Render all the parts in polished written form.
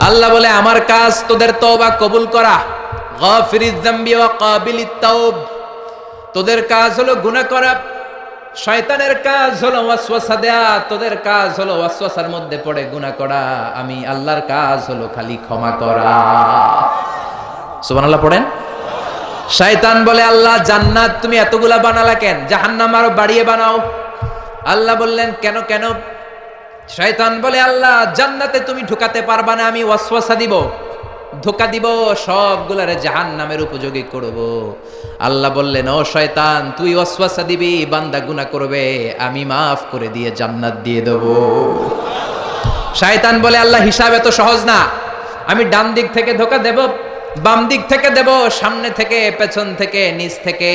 আল্লাহ বলে আমার কাজ তোদের তওবা কবুল করা, গাফিরিয যামবি ওয়া কাবিলিত তাওব। তোদের কাজ হলো গুনাহ করা, শয়তানের কাজ হলো ওয়াসওয়াসা দেয়া, তোদের কাজ হলো ওয়াসওয়াসার মধ্যে পড়ে গুনাহ করা। আমি আল্লাহর কাজ হলো খালি ক্ষমা করা। সুবহানাল্লাহ পড়েন। শয়তান বলে আল্লাহ জান্নাত তুমি এতগুলা বানালা কেন, জাহান্নাম আরো বাড়িয়ে বানাও। আল্লাহ বললেন কেন কেন? শয়তান বলে আল্লাহ জান্নাতে তুমি ঢুকাতে পারবা না, আমি ওয়াসওয়াসা দিব, ধোঁকা দিব, সবগুলারে জাহান্নামের উপযোগী করব। আল্লাহ বললেন ও শয়তান তুই ওয়াসওয়াসা দিবি, বান্দা গুনাহ করবে, আমি মাফ করে দিয়ে জান্নাত দিয়ে দেব। শয়তান বলে আল্লাহ হিসাব এত সহজ না, আমি ডান দিক থেকে ধোঁকা দেব, বাম দিক থেকে দেব, সামনে থেকে, পেছন থেকে, নিচ থেকে,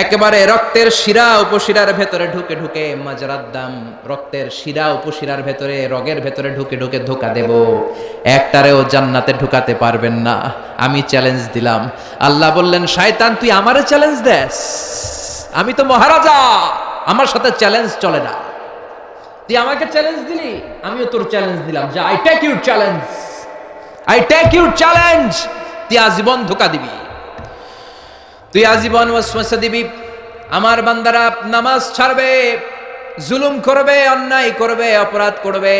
একেবারে রক্তের শিরা উপশিরার ভেতরে ঢুকে ঢুকে, মাজরাদ্দাম রক্তের শিরা উপশিরার ভেতরে, রগের ভেতরে ঢুকে ঢুকে ধোঁকা দেব, একটারেও জান্নাতে ঢুকাতে পারবেন না। আমি চ্যালেঞ্জ দিলাম। আল্লাহ বললেন শয়তান তুই আমারে চ্যালেঞ্জ দেস? আমি তো মহারাজা, আমার সাথে চ্যালেঞ্জ চলে না। তুই আমাকে চ্যালেঞ্জ দিলি, আমিও তোর চ্যালেঞ্জ দিলাম। যা, I take your challenge, I take your challenge. তুই আজীবন ধোঁকা দিবি, তুই আজীবন ওয়াসওয়াসা দিবি। আমার বান্দারা নামাজ ছাড়বে, জুলুম করবে, অন্যায় করবে, অপরাধ করবে।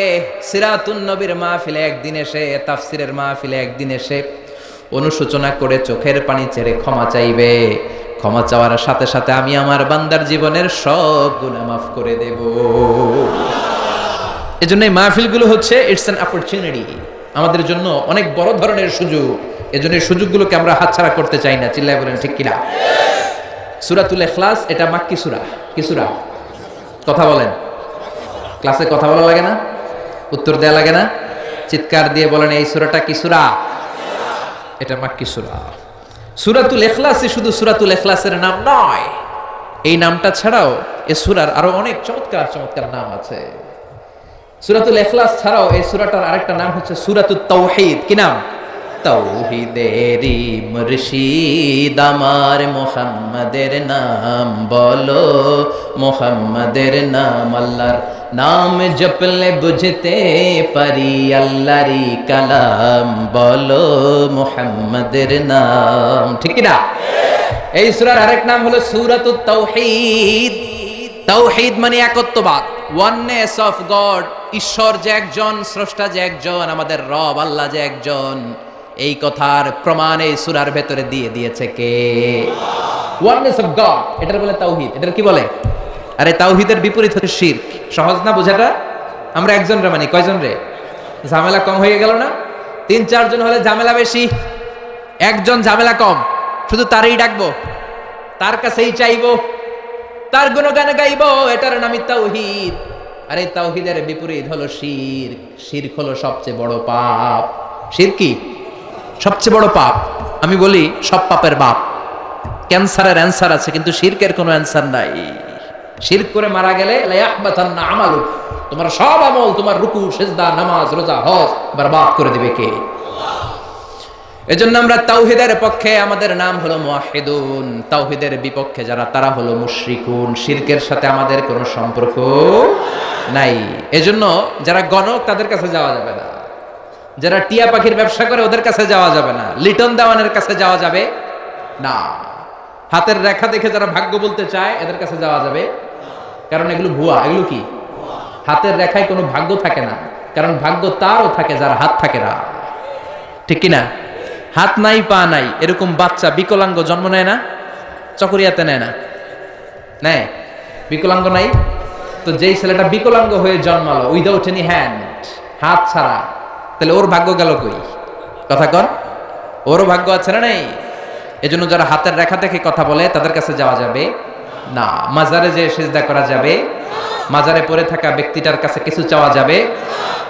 সিরাতুন নবীর মাহফিলে একদিন এসে, তাফসিরের মাহফিলে একদিন এসে অনুশোচনা করে চোখের পানি ছেড়ে ক্ষমা চাইবে। ক্ষমা চাওয়ার সাথে সাথে আমি আমার বান্দার জীবনের সব গুনাহ মাফ করে দেব। এজন্য এই মাহফিলগুলো হচ্ছে ইটস অ্যান অপরচুনিটি, আমাদের জন্য অনেক বড় ধরনের সুযোগ। এজন্য এই সুযোগগুলোকে আমরা হাতছাড়া করতে চাই না। চিল্লায় বলেন ঠিক কিনা? সূরাতুল ইখলাস এটা মাক্কি সূরা। কি সূরা? কথা বলেন। ক্লাসে কথা বলা লাগে না? উত্তর দেয়া লাগে না? চিৎকার দিয়ে বলেন এই সূরাটা কি সূরা? এটা মাক্কি সূরা। সূরাতুল ইখলাসই শুধু সূরাতুল ইখলাসের নাম নয়, এই নামটা ছাড়াও এই সূরার আরো অনেক চমৎকার চমৎকার নাম আছে। সূরাতুল ইখলাস ছাড়াও এই সূরাটার আরেকটা নাম হচ্ছে সূরাতুত তাওহীদ। কি নাম? তাওহীদেরই মুর্শিদ আমার মুহাম্মাদের নাম বলো, মুহাম্মাদের নাম। আল্লাহর নাম জপলে বুঝতে পারি আল্লাহরই কালাম বলো, মুহাম্মাদের নাম। ঠিক না? এই সূরার আরেক নাম হলো সূরাতুত তাওহীদ। তাওহীদ মানে একত্ববাদ, ওয়াননেস অফ গড। ঈশ্বর যে একজন, স্রষ্টা যে একজন, আমাদের রব আল্লাহ যে একজন, এই কথার প্রমাণ এই সূরার ভেতরে দিয়ে দিয়েছে কে? ওয়াননেস অফ গড, এটার বলে তাওহীদ। এটার কি বলে? আরে তাওহীদের বিপরীত হচ্ছে শিরক। সহজ না বোঝাটা? আমরা একজন রে মানি, কয়জন রে? ঝামেলা কম হয়ে গেল না? ৩-৪ জন হলে ঝামেলা বেশি, একজন ঝামেলা কম। শুধু তারই ডাকবো, তার কাছেই চাইবো, তার গুণগান গাইবো, এটার নামই তাওহীদ। আর এই তাওহীদের বিপরীত হলো শিরক। শিরক হলো সবচেয়ে বড় পাপ। শিরক কি? সবচেয়ে বড় পাপ। আমি বলি সব পাপের বাপ। ক্যান্সারের অ্যান্সার আছে, কিন্তু শিরকের কোনো অ্যান্সার নাই। শিরক করে মারা গেলে লা ইয়াহবাতান্না আমালুক, তোমার সব আমল, তোমার রুকু, সিজদা, নামাজ, রোজা, হজ বরবাদ করে দিবে কে? এজন্য আমরা তাওহীদের পক্ষে, আমাদের নাম হলো মুওয়াহহিদুন। তাওহীদের বিপক্ষে যারা, তারা হলো মুশরিকুন। শিরকের সাথে আমাদের কোনো সম্পর্ক নাই। এজন্য যারা গণক তাদের কাছে যাওয়া যাবে না, যারা টিয়া পাখির ব্যবসা করে ওদের কাছে যাওয়া যাবে না, লিটন দেওয়ানের কাছে যাওয়া যাবে না, হাতের রেখা দেখে যারা ভাগ্য বলতে চায় এদের কাছে যাওয়া যাবে, কারণ এগুলো ভুয়া। এগুলো কি? হাতের রেখায় কোনো ভাগ্য থাকে না, কারণ ভাগ্য তারও থাকে যার হাত থাকে না। ঠিক কিনা? হাত নাই, পা নাই, এরকম বাচ্চা বিকলাঙ্গ জন্ম নেয় না? চকরিয়াতে নেয় না? নেয়? বিকলাঙ্গ নাই তো? যেই ছেলেটা বিকলাঙ্গ হয়ে জন্মালো উইদাউট এনি হ্যান্ড, হাত ছাড়া, তাহলে ওর ভাগ্য গেল কই? কথা কর, ওরও ভাগ্য আছে না নেই? এজন্য যারা হাতের রেখা দেখে কথা বলে তাদের কাছে যাওয়া যাবে না। মাজারে যে সিজদা করা যাবে, মাজারে পড়ে থাকা ব্যক্তিটার কাছে কিছু চাওয়া যাবে।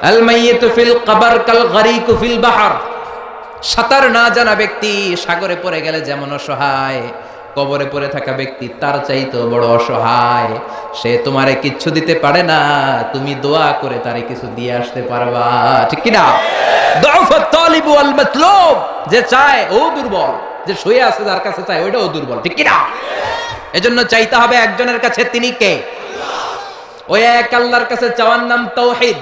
আল মাইয়িতু ফিল কবর কাল গরিকু ফিল বাহর। সাঁতার না জানা ব্যক্তি সাগরে পড়ে গেলে যেমন অসহায়, কবরে পড়ে থাকা ব্যক্তি তার চাইতেও বড় অসহায়। সে তোমারে কিচ্ছু দিতে পারে না, তুমি দোয়া করে তারে কিছু দিয়ে আসতে পারবা। ঠিক কিনা? দুআফাত তালিবু ওয়াল মাতলুব, যে চায় ও দুর্বল, যে শুয়ে আছে যার কাছে চায় ওইটাও দুর্বল। ঠিক কিনা? এজন্য চাইতে হবে একজনের কাছে, তিনি কে? ওই এক আল্লাহর কাছে চাওয়ার নাম তাওহীদ।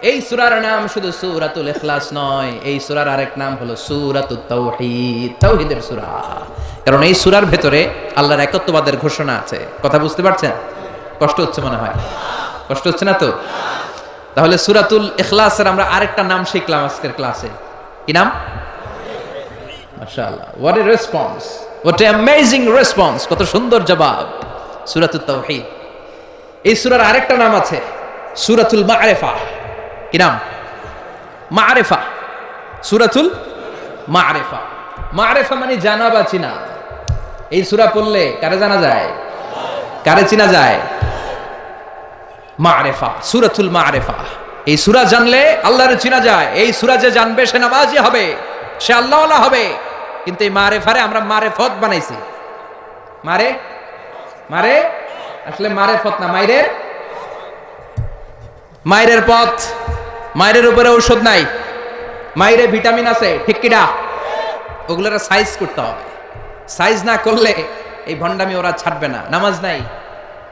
এই সূরার নাম শুধু সূরাতুল ইখলাস নয়, এই সূরার আরেক নাম হলো সূরাতুত তাওহীদ, তাওহীদের সূরা। কারণ এই সূরার ভেতরে আল্লাহর একত্ববাদের ঘোষণা আছে। কথা বুঝতে পারছেন? কষ্ট হচ্ছে মনে হয়? কষ্ট হচ্ছে না তো? তাহলে সূরাতুল ইখলাসের আমরা আরেকটা নাম শিখলাম আজকের ক্লাসে। কি নাম? মাশাআল্লাহ, what a response, what an amazing response, কত সুন্দর জবাব। সূরাতুত তাওহীদ। এই সূরার আরেকটা নাম আছে সূরাতুল মা'রিফা। কি নাম? মা'রিফা, সূরাতুল মা'রিফা। মা'রিফা মানে জানা বা চিনা। এই সূরা পড়লে কারে জানা যায়? কারে চিনা যায়? মা'রিফা, সূরাতুল মা'রিফা। এই সূরা জানলে আল্লাহরে চিনা যায়। এই সূরা যে জানবে সে নামাজি হবে, সে আল্লাহওয়ালা হবে। কিন্তু এই মা'রিফারে আমরা মারেফত বানাইছি। মারে আসলে মারেফত না, মায়ের পথ। মায়ের উপরে ঔষধ নাই, মায়ের ভিটামিন আছে, ঠিক কিনা? ওগুলোর সাইজ করতে হবে। সাইজ না করলে এই ভণ্ডামি ওরা ছাড়বে না। নামাজ নাই,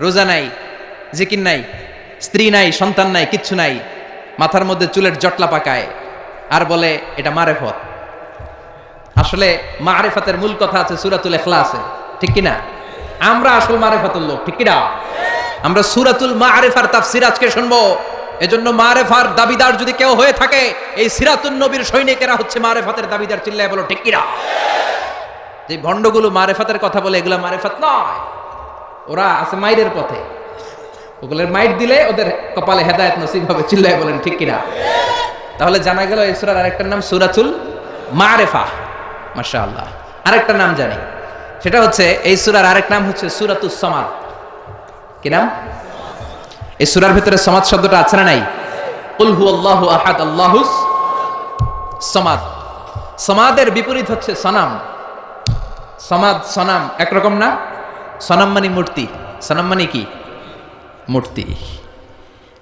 রোজা নাই, জিকির নাই, স্ত্রী নাই, সন্তান নাই, কিচ্ছু নাই, মাথার মধ্যে চুলের জটলা পাকায় আর বলে এটা মারেফত। আসলে মারেফতের মূল কথা আছে সূরাতুল ইখলাসে, ঠিক কিনা? আমরা আসল মারেফতের লোক, ঠিক কিনা? আমরা সূরাতুল মা'রিফার তাফসীর আজকে শুনবো। এজন্য মারেফার দাবিদার যদি কেউ হয়ে থাকে, এই সিরাতুন নবীর সৈনিকেরা হচ্ছে মারেফাতের দাবিদার। চিল্লায় বলো ঠিক কিনা? যে ভণ্ডগুলো মারেফাতের কথা বলে, এগুলা মারেফাত নয়, ওরা আছে মাইরের পথে। ওগুলোর মাইর দিলে ওদের কপালে হেদায়েত নসিব হবে। চিল্লায় বলেন ঠিক কিনা? তাহলে জানা গেল এই সূরার আরেকটার নাম সূরাতুল মা'রিফা। মাশাআল্লাহ। আরেকটা নাম জানি, সেটা হচ্ছে এই সূরার আরেক নাম হচ্ছে সূরাতুস সামাদ। কি নাম? এই সূরার ভিতরে সামাদ শব্দটা আছে না নাই? কুল হুয়াল্লাহু আহাদ আল্লাহুস সামাদ। সামাদের বিপরীত হচ্ছে সনাম। সামাদ সনাম একরকম না। সনাম মানে মূর্তি, সনাম মানে কি? মূর্তি।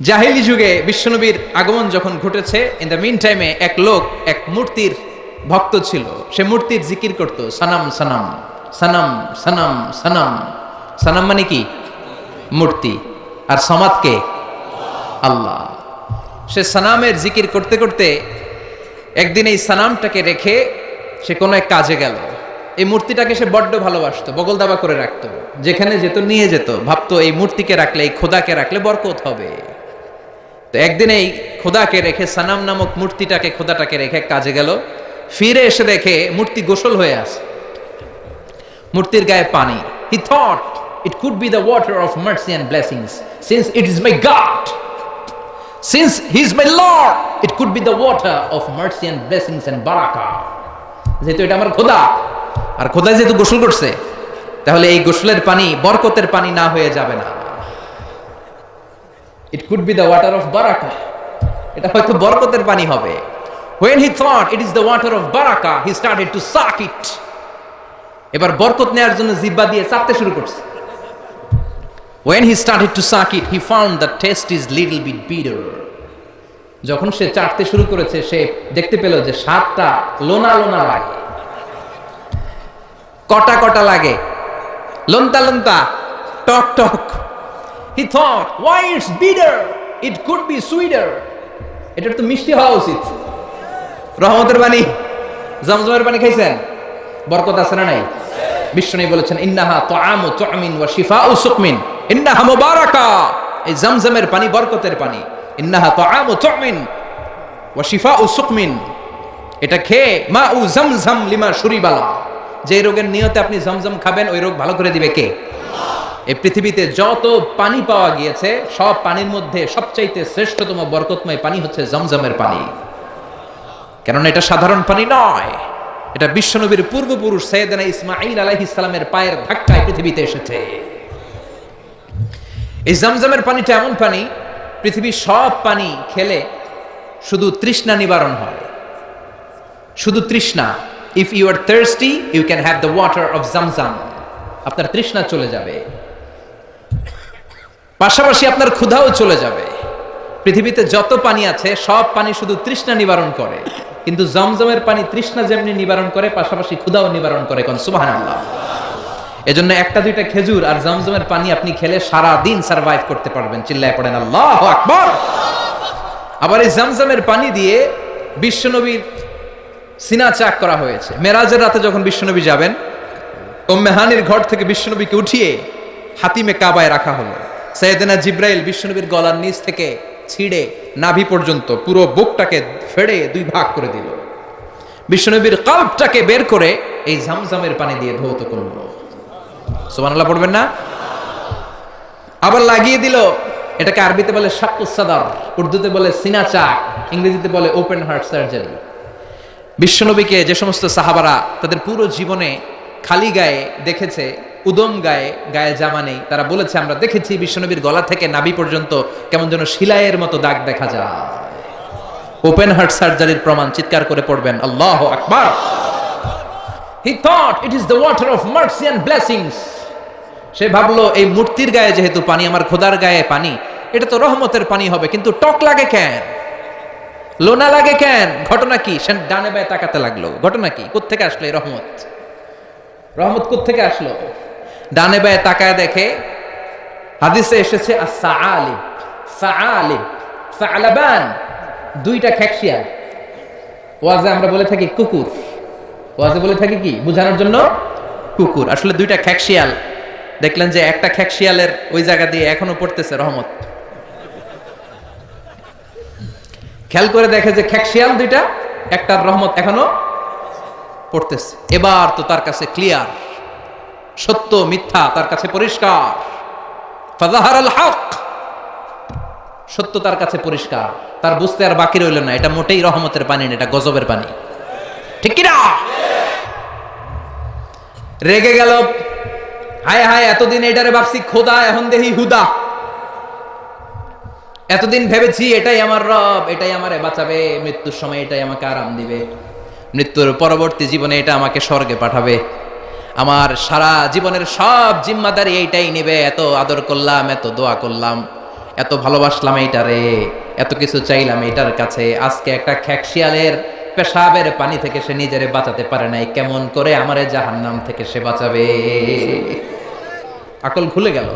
জাহেলি যুগে বিশ্বনবীর আগমন যখন ঘটেছে, ইন দ্য মিন টাইমে এক লোক এক মূর্তির ভক্ত ছিল। সে মূর্তির জিকির করত, সনাম সনাম সনাম সনাম সনাম। সনাম মানে কি? মূর্তি। আর সমাদ কে? আল্লাহ। সে সনামের জিকির করতে করতে একদিন এই সনামটাকে রেখে সে কোনো এক কাজে গেল। এই মূর্তিটাকে সে বড্ড ভালোবাসতো, বগল দাবা করে রাখতো, যেখানে যেত নিয়ে যেত। ভাবতো এই মূর্তিকে রাখলে, এই খোদাকে রাখলে বরকত হবে। তো একদিন এই খোদাকে রেখে, সনাম নামক মূর্তিটাকে, খোদাটাকে রেখে কাজে গেল। ফিরে এসে দেখে মূর্তি গোসল হয়ে আছে, মূর্তির গায়ে পানি। He thought it could be the water of mercy and blessings, since it is my God, since he is my Lord, it could be the water of mercy and blessings and barakah. যেহেতু এটা আমার খোদা, আর খোদা যেহেতু গোসল করছে, তাহলে এই গোসলের পানি বরকতের পানি না হয়ে যাবে না। It could be the water of barakah, এটা হয়তো বরকতের পানি হবে। When he thought it is the water of barakah, he started to suck it. এবার বরকত নেওয়ার জন্য জিহ্বা দিয়ে চাটতে শুরু করছে। When he started to suck it, he found the taste is little bit bitter. যখন সে চাটতে শুরু করেছে, সে দেখতে পেল যে স্বাদটা লোনা লোনা লাগে, কটা কটা লাগে, লন্তা লন্তা, টক টক। He thought, why it's bitter? It could be sweeter. এটা তো মিষ্টি হওয়া উচিত। রহমতের পানি, জমজমের পানি খাইছেন? বরকত আছে না নাই? বিশ্বনবী বলেছেন, ইন্নাহা তুআমু তুআমিন ওয়া শিফাউ সুকমিন, ইন্নাহা মুবারাকা। এই জমজমের পানি বরকতের পানি। ইন্নাহা তুআমু তুআমিন ওয়া শিফাউ সুকমিন, এটা খেয়ে মাউ জমজম লিমা শুরিবালা। যে রোগের নিয়তে আপনি জমজম খাবেন, ওই রোগ ভালো করে দিবে কে? এই পৃথিবীতে যত পানি পাওয়া গিয়েছে, সব পানির মধ্যে সবচাইতে শ্রেষ্ঠতম বরকতময় পানি হচ্ছে জমজমের পানি। কেননা এটা সাধারণ পানি নয়, এটা বিশ্বনবীর পূর্বপুরুষ সাইয়েদনা ইসমাঈল আলাইহিস সালামের পায়ের ধাক্কায় পৃথিবীতে এসেছে। এই জমজমের পানিটা এমন পানি, পৃথিবীর সব পানি খেলে শুধু তৃষ্ণা নিবারণ হয়, শুধু তৃষ্ণা। If you are thirsty, you can have the water of Zamzam. আপনার তৃষ্ণা চলে যাবে, পাশাপাশি আপনার ক্ষুধাও চলে যাবে। পৃথিবীতে যত পানি আছে, সব পানি শুধু তৃষ্ণা নিবারণ করে, কিন্তু জমজমের পানি তৃষ্ণা যেমনি নিবারণ করে, পাশাপাশি ক্ষুধাও নিবারণ করে। কোন সুবহানাল্লাহ। এজন্য একটা দুইটা খেজুর আর জমজমের পানি আপনি খেলে সারা দিন সারভাইভ করতে পারবেন। চিল্লায় পড়েন আল্লাহু আকবার। আবার এই জামজামের পানি দিয়ে বিশ্বনবীর সিনা চাক করা হয়েছে। মেরাজের রাতে যখন বিশ্বনবী যাবেন, উম্মে হানির ঘর থেকে বিশ্বনবীকে উঠিয়ে হাতিমে কাবায় রাখা হলো। সাইয়েদনা জিব্রাইল বিশ্বনবীর গলার নিচ থেকে ছিঁড়ে নাভি পর্যন্ত পুরো বুকটাকে ফেড়ে 2 ভাগ করে দিল। বিশ্বনবীর কলবটাকে বের করে এই জামজামের পানি দিয়ে ধৌত করলো। সুবহানাল্লাহ পড়বেন না? আবার লাগিয়ে দিল, এটাকে আরবিতে বলে শাক্কুস সাদর, উর্দুতে বলে সিনা চাক, ইংরেজিতে বলে ওপেন হার্ট সার্জারি। বিশ্বনবীকে যে সমস্ত সাহাবারা তাদের পুরো জীবনে খালি গায়ে দেখেছে, উদম গায়ে, গায়ে জামা নেই, তারা বলেছে আমরা দেখেছি বিশ্বনবীর গলা থেকে নাভি পর্যন্ত কেমন যেন শিলায়ের মতো দাগ দেখা যায়। ওপেন হার্ট সার্জারির প্রমাণ চিৎকার করে পড়বেন আল্লাহু আকবার। He thought it is the water of mercy and blessings. সে ভাবলো এই মূর্তির গায়ে যেহেতু পানি, আমার খোদার গায়ে পানি, এটা তো রহমতের পানি হবে, কিন্তু টক লাগে কেন, লোনা লাগে কেন? ঘটনা কি? সে ডানে বায়ে তাকাতে লাগলো, ঘটনা কি, কোত্থেকে আসলো এই রহমত? রহমত কোত্থেকে আসলো? ডানে বায়ে তাকায় দেখে হাদিসে এসেছে as-sa'alib, sa'alib, sa'laban, 2টা খেকশিয়াল। ওয়াজে আমরা বলে থাকি কুকুর, ওয়াজে বলে থাকি কি বোঝানোর জন্য কুকুর, আসলে 2টা খেকশিয়াল। দেখলেন যে একটা খেকশিয়ালের ওই জায়গা দিয়ে এখনো পড়তেছে রহমত। খেয়াল করে দেখে যে খেকশিয়াল 2টা, একটার রহমত এখনো পড়তেছে। এবার তো তার কাছে ক্লিয়ার, সত্য মিথ্যা তার কাছে পরিষ্কার। ফাযাহারাল হক, সত্য তার কাছে পরিষ্কার, তার বুঝতে আর বাকি রইল না এটা মোটেই রহমতের পানি না, এটা গজবের পানি। ঠিক কি না? রেগে গেল, হায় হায়, এতদিন এটারে ভাবছি খোদা, এখন দেখি হুদা। এতদিন ভেবেছি এটাই আমার রব, এটাই আমারে বাঁচাবে, মৃত্যুর সময় এটাই আমাকে আরাম দিবে, মৃত্যুর পরবর্তী জীবনে এটা আমাকে স্বর্গে পাঠাবে, আমার সারা জীবনের সব জিম্মাদারি এইটাই নেবে। এত আদর করলাম, এত দোয়া করলাম, এত ভালোবাসলাম এইটারে, এত কিছু চাইলাম এইটার কাছে, আজকে একটা খেকশিয়ালের পেশাবের পানি থেকে সে নিজেরে বাঁচাতে পারে নাই, কেমন করে আমারে জাহান্নাম থেকে সে বাঁচাবে? আকল খুলে গেল।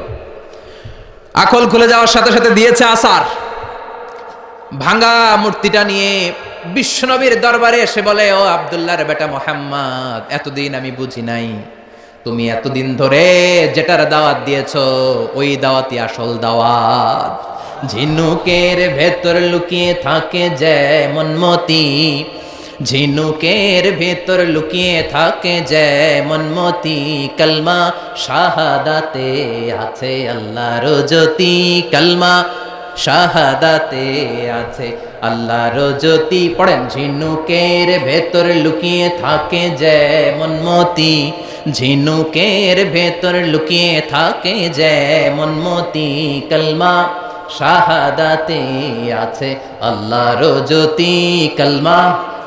আকল খুলে যাওয়ার সাথে সাথে দিয়েছে আসার। ভাঙা মূর্তিটা নিয়ে বিশ্বনবীর দরবারে এসে বলে, ও আব্দুল্লাহর বেটা মুহাম্মদ, এতদিন আমি বুঝি নাই তুমি এতদিন ধরে যেটার দাওয়াত দিয়েছো ওই দাওয়াতই আসল দাওয়াত। ঝিনুকের ভেতর লুকিয়ে থাকে যেমন মতি, ঝিনুকের ভেতর লুকিয়ে থাকে যেমন মতি, কালমা শাহাদাতে আছে আল্লাহর জ্যোতি, কালমা শাহাদাতে আছে আল্লাহর জ্যোতি। পড়েন, ঝিনুকের ভেতর লুকিয়ে থাকে যেমন মতি, ঝিনুকের ভেতর লুকিয়ে থাকে যেমন মতি, কালমা শাহাদাতে আছে আল্লাহর জ্যোতি, কালমা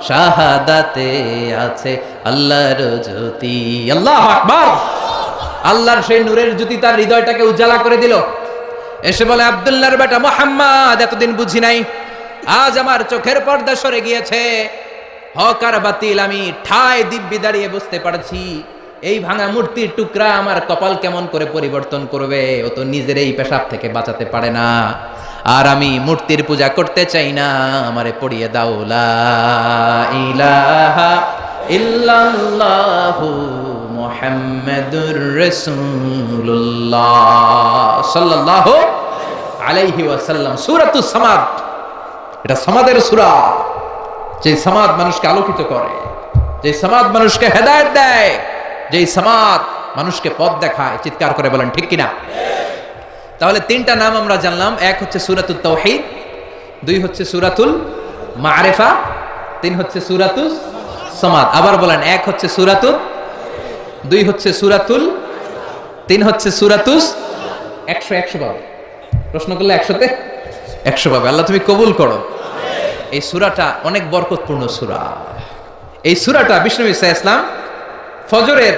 শাহাদাতে আছে আল্লাহর জ্যোতি। আল্লাহু আকবার। আল্লাহর সেই নূরের জ্যোতি তার হৃদয়টাকে উজালা করে দিল। এসে বলে, আব্দুল্লাহর বেটা মুহাম্মদ, এতদিন বুঝি নাই, আজ আমার চোখের পর্দা সরে গিয়েছে, হক আর বাতিল আমি ঠায় দিব্যি দাঁড়িয়ে বুঝতে পারছি। এই ভাঙা মূর্তির টুকরা আমার কপাল কেমন করে পরিবর্তন করবে, ও তো নিজের এই পেশাব থেকে বাঁচাতে পারে না। আর আমি মূর্তির পূজা করতে চাই না, আমারে পড়িয়ে দাও লা ইলাহা ইল্লাল্লাহু মুহাম্মাদুর রাসূলুল্লাহ সাল্লাল্লাহু আলাইহি ওয়াসাল্লাম। সূরাতুস সামাদ, এটা সামাদের সূরা, যে সামাদ মানুষকে আলোকিত করে, যে সামাদ মানুষকে হেদায়েত দেয়, যে সামাদ মানুষকে পথ দেখায়। চিৎকার করে বলেন ঠিক কিনা? তাহলে 3টা নাম আমরা জানলাম। 1 হচ্ছে সূরাতুত তাওহীদ, 2 হচ্ছে সূরাতুল মারিফা, 3 হচ্ছে সূরাতুস সামাদ। আবার বলেন, 1 হচ্ছে সূরাতুত, 2 হচ্ছে সূরাতুল, 3 হচ্ছে সূরাতুস। 100 পাবে, প্রশ্ন করলে 100তে 100 পাবে। আল্লাহ তুমি কবুল করো। এই সূরাটা অনেক বরকতপূর্ণ সূরা। এই সূরাটা বিষ্ণু ঈসা ইসলাম ফজরের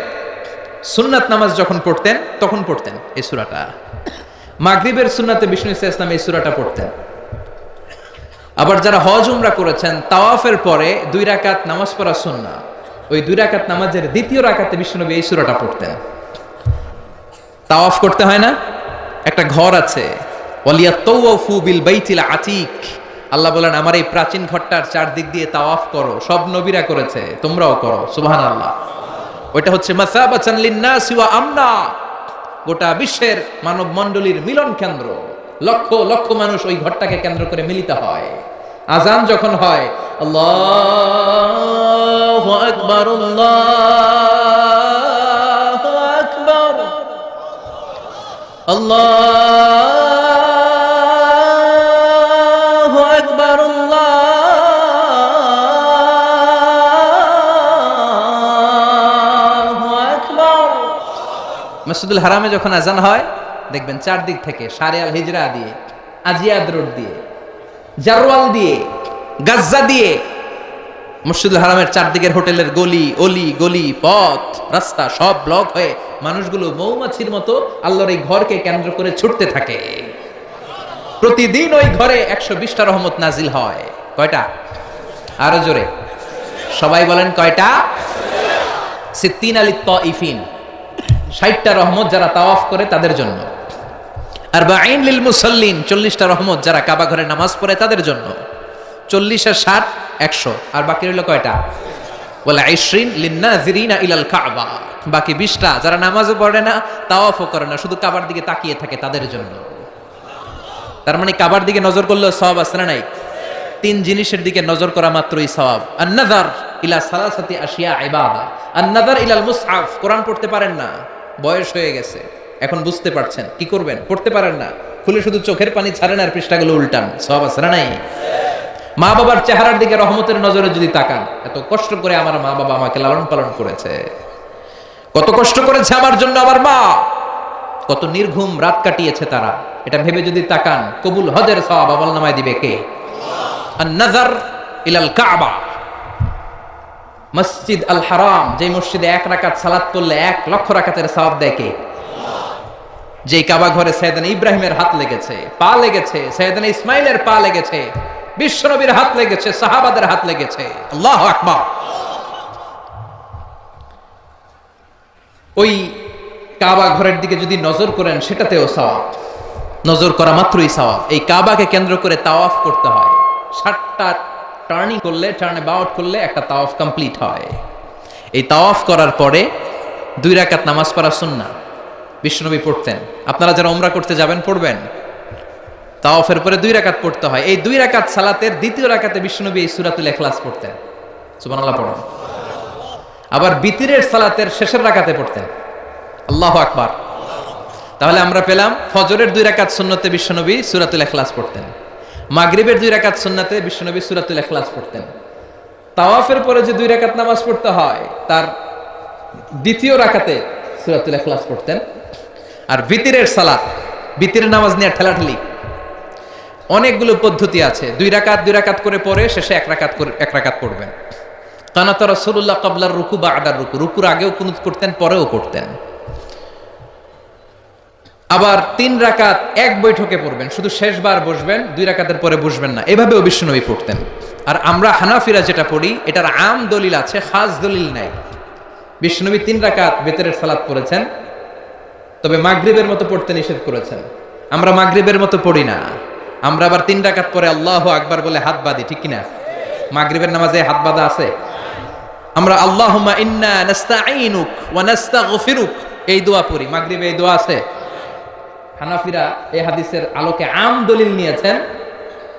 সুন্নাত নামাজ যখন পড়তেন তখন পড়তেন এই সূরাটা। মাগরিবের সুন্নাতে বিষ্ণু ঈসা ইসলাম এই সূরাটা পড়তেন। আবার যারা হজ উমরা করেছেন, তাওয়াফের পরে 2 রাকাত নামাজ পড়া সুন্নাহ, ওই 2 রাকাত নামাজের দ্বিতীয় রাকাতে বিষ্ণুনবী এই সূরাটা পড়তেন। তাওয়াফ করতে হয় না, একটা ঘর আছে, ওয়ালিয়াতাওয়াফু বিল বাইতিল আতীক, আল্লাহ বলেন আমার এই প্রাচীন ঘরটার চারদিক দিয়ে তাওয়াফ করো, সব নবীরা করেছে, তোমরাও করো। সুবহানাল্লাহ। ওইটা হচ্ছে মাসাবাতান লিন-নাসি ওয়া আমনা, গোটা বিশ্বের মানব মণ্ডলীর মিলন কেন্দ্র। লক্ষ লক্ষ মানুষ ওই ঘরটাকে কেন্দ্র করে মিলিত হয়। আজান যখন হয় আল্লাহু আকবার আল্লাহু আকবার আল্লাহু আকবার আল্লাহু আকবার। মসজিদুল হারামে যখন আজান হয় দেখবেন চারদিক থেকে শারে আল হিজরা দিয়ে, আজিয়াদ রোড দিয়ে, জারওয়াল দিয়ে, গাজ্জা দিয়ে, মসজিদুল হারামের চারদিকের হোটেলের গলি অলি গলি পথ রাস্তা সব ব্লক হয়ে মানুষগুলো মৌমাছির মতো আল্লাহর এই ঘরকে কেন্দ্র করে ছুটতে থাকে। প্রতিদিন ওই ঘরে 120টা রহমত নাজিল হয়। কয়টা? আরো জোরে সবাই বলেন কয়টা? 60 আলিত তাইফিন, 60টা রহমত যারা তাওয়াফ করে তাদের জন্য। আর বাঈন লিল মুসাল্লিন, 40টা রহমত যারা কাবা ঘরে নামাজ পড়ে তাদের জন্য। 40 আর 60 100, আর বাকি রইল কয়টা? বলে 20 লিন-নাযিরিনা ইলাল কাবা, বাকি 20টা যারা নামাজও পড়ে না তাওয়াফও করে না শুধু কাবার দিকে তাকিয়ে থাকে তাদের জন্য। তার মানে কাবার দিকে নজর করলে সওয়াব আছে না নাই? 3 জিনিসের দিকে নজর করা মাত্রই সওয়াব। আন-নাযার ইলা সালাসাতি আশিয়া ইবাদা, আন-নাযার ইলাল মুসহাফ, কোরআন পড়তে পারেন না, বয়স হয়ে গেছে, এখন বুঝতে পারছেন, কি করবেন? পড়তে পারেন না, খুলে শুধু চোখের পানি ছাড়েন আর পৃষ্ঠাগুলো উল্টান, সওয়াব আছে না নাই? মা বাবার চেহারার দিকে রহমতের নজরে যদি তাকান, এত কষ্ট করে আমার মা বাবা আমাকে লালন পালন করেছে, কত কষ্ট করেছে আমার জন্য আমার মা, কত নির্ঘুম রাত কাটিয়েছে তারা, এটা ভেবে যদি তাকান, কবুল হজের সওয়াব আমলনামায় দিবে কে? আন-নাযার ইলাল কাবা, মসজিদ আল হারাম, যে মসজিদে 1 রাকাত সালাত পড়লে 1 লক্ষ রাকাতের সওয়াব দেয় কে? যেই কাবা ঘরে সাইয়েদনা ইব্রাহিমের হাত লেগেছে, পা লেগেছে, সাইয়েদনা ইসমাইলের পা লেগেছে, বিশ্বনবীর হাত লেগেছে, সাহাবাদের হাত লেগেছে। আল্লাহু আকবার। ওই কাবা ঘরের দিকে যদি নজর করেন সেটাতেও সওয়াব, নজর করা মাত্রই সওয়াব। এই কাবাকে কেন্দ্র করে তাওয়াফ করতে হয়, 60টা টার্নিং করলে, টার্ন অ্যাবাউট করলে একটা তাওয়াফ কমপ্লিট হয়। এই তাওয়াফ করার পরে 2 রাকাত নামাজ পড়া সুন্নাহ, বিশ্বনবী পড়তেন। আপনারা যারা উমরা করতে যাবেন পড়বেন, তাওয়াফের পরে 2 রাকাত পড়তে হয়। এই 2 রাকাত সালাতের দ্বিতীয় রাকাতে বিশ্বনবী এই সূরাতুল ইখলাস পড়তেন, সুবহানাল্লাহ পড়েন। আবার বিতিরের সালাতের শেষের রাকাতে পড়তেন, আল্লাহু আকবার। তাহলে আমরা পেলাম ফজরের 2 রাকাত সুন্নতে বিশ্বনবী সূরাতুল ইখলাস পড়তেন, মাগরিবের 2 রাকাত সুন্নতে বিশ্বনবী সূরাতুল ইখলাস পড়তেন। তাওয়াফের পরে যে 2 রাকাত নামাজ পড়তে হয় তার দ্বিতীয় রাকাতে সূরাতুল ইখলাস পড়তেন। আর বিতিরের সালাত, বিতিরের নামাজ নিয়ে ঠেলাঠেলি, অনেকগুলো পদ্ধতি আছে। 2 রাকাত করে পরে শেষে 1 রাকাত পড়বেন। কানাত রাসূলুল্লাহ ক্বাবলার রুকু বা'দার রুকু, রুকুর আগেও কুনুত করতেন, পরেও করতেন। আবার 3 রাকাত এক বৈঠকে পড়বেন, শুধু শেষবার বসবেন, 2 রাকাতের পরে বসবেন না, এভাবেও বিশ্বনবী পড়তেন। আর আমরা হানাফিরা যেটা পড়ি এটার আম দলিল আছে, খাস দলিল নাই। বিশ্বনবী 3 রাকাত বিতরের সালাত পড়েছেন, তবে মাগরিবের মতো পড়তে নিষেধ করেছেন। আমরা মাগরিবের মতো পড়ি না, আমরা আবার 3 রাকাত পরে আল্লাহু আকবার বলে হাত বাঁধি, ঠিক কিনা? মাগরিবের নামাজে হাত বাঁধা আছে? আমরা আল্লাহুম্মা ইন্না নাস্তাঈনুক ওয়া নাস্তাগফিরুক এই দোয়া পড়ি, মাগরিবে এই দোয়া আছে? হানাফিরা এই হাদিসের আলোকে আম দলিল নিয়েছেন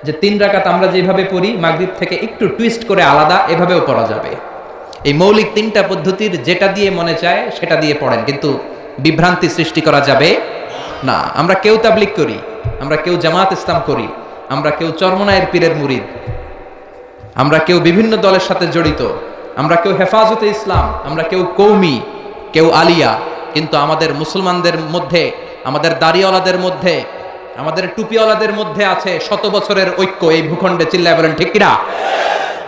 যে 3 রাকাত আমরা যেভাবে পড়ি মাগরিব থেকে একটু টুইস্ট করে আলাদা এভাবেও পড়া যাবে। এই মৌলিক 3টা পদ্ধতির যেটা দিয়ে মনে চায় সেটা দিয়ে পড়েন, কিন্তু বিভ্রান্তি সৃষ্টি করা যাবে না। আমরা কেউ তাবলীগ করি, আমরা কেউ জামাত ইসলাম করি, আমরা কেউ চরমনায়ের পীরের মুরিদ, আমরা কেউ বিভিন্ন দলের সাথে জড়িত, আমরা কেউ হেফাজতে ইসলাম, আমরা কেউ কৌমি, কেউ আলিয়া, কিন্তু আমাদের মুসলমানদের মধ্যে, আমাদের দাড়িওয়ালাদের মধ্যে, আমাদের টুপিওয়ালাদের মধ্যে আছে 100 বছরের ঐক্য এই ভূখণ্ডে। চিল্লায় বলেন ঠিক কিনা?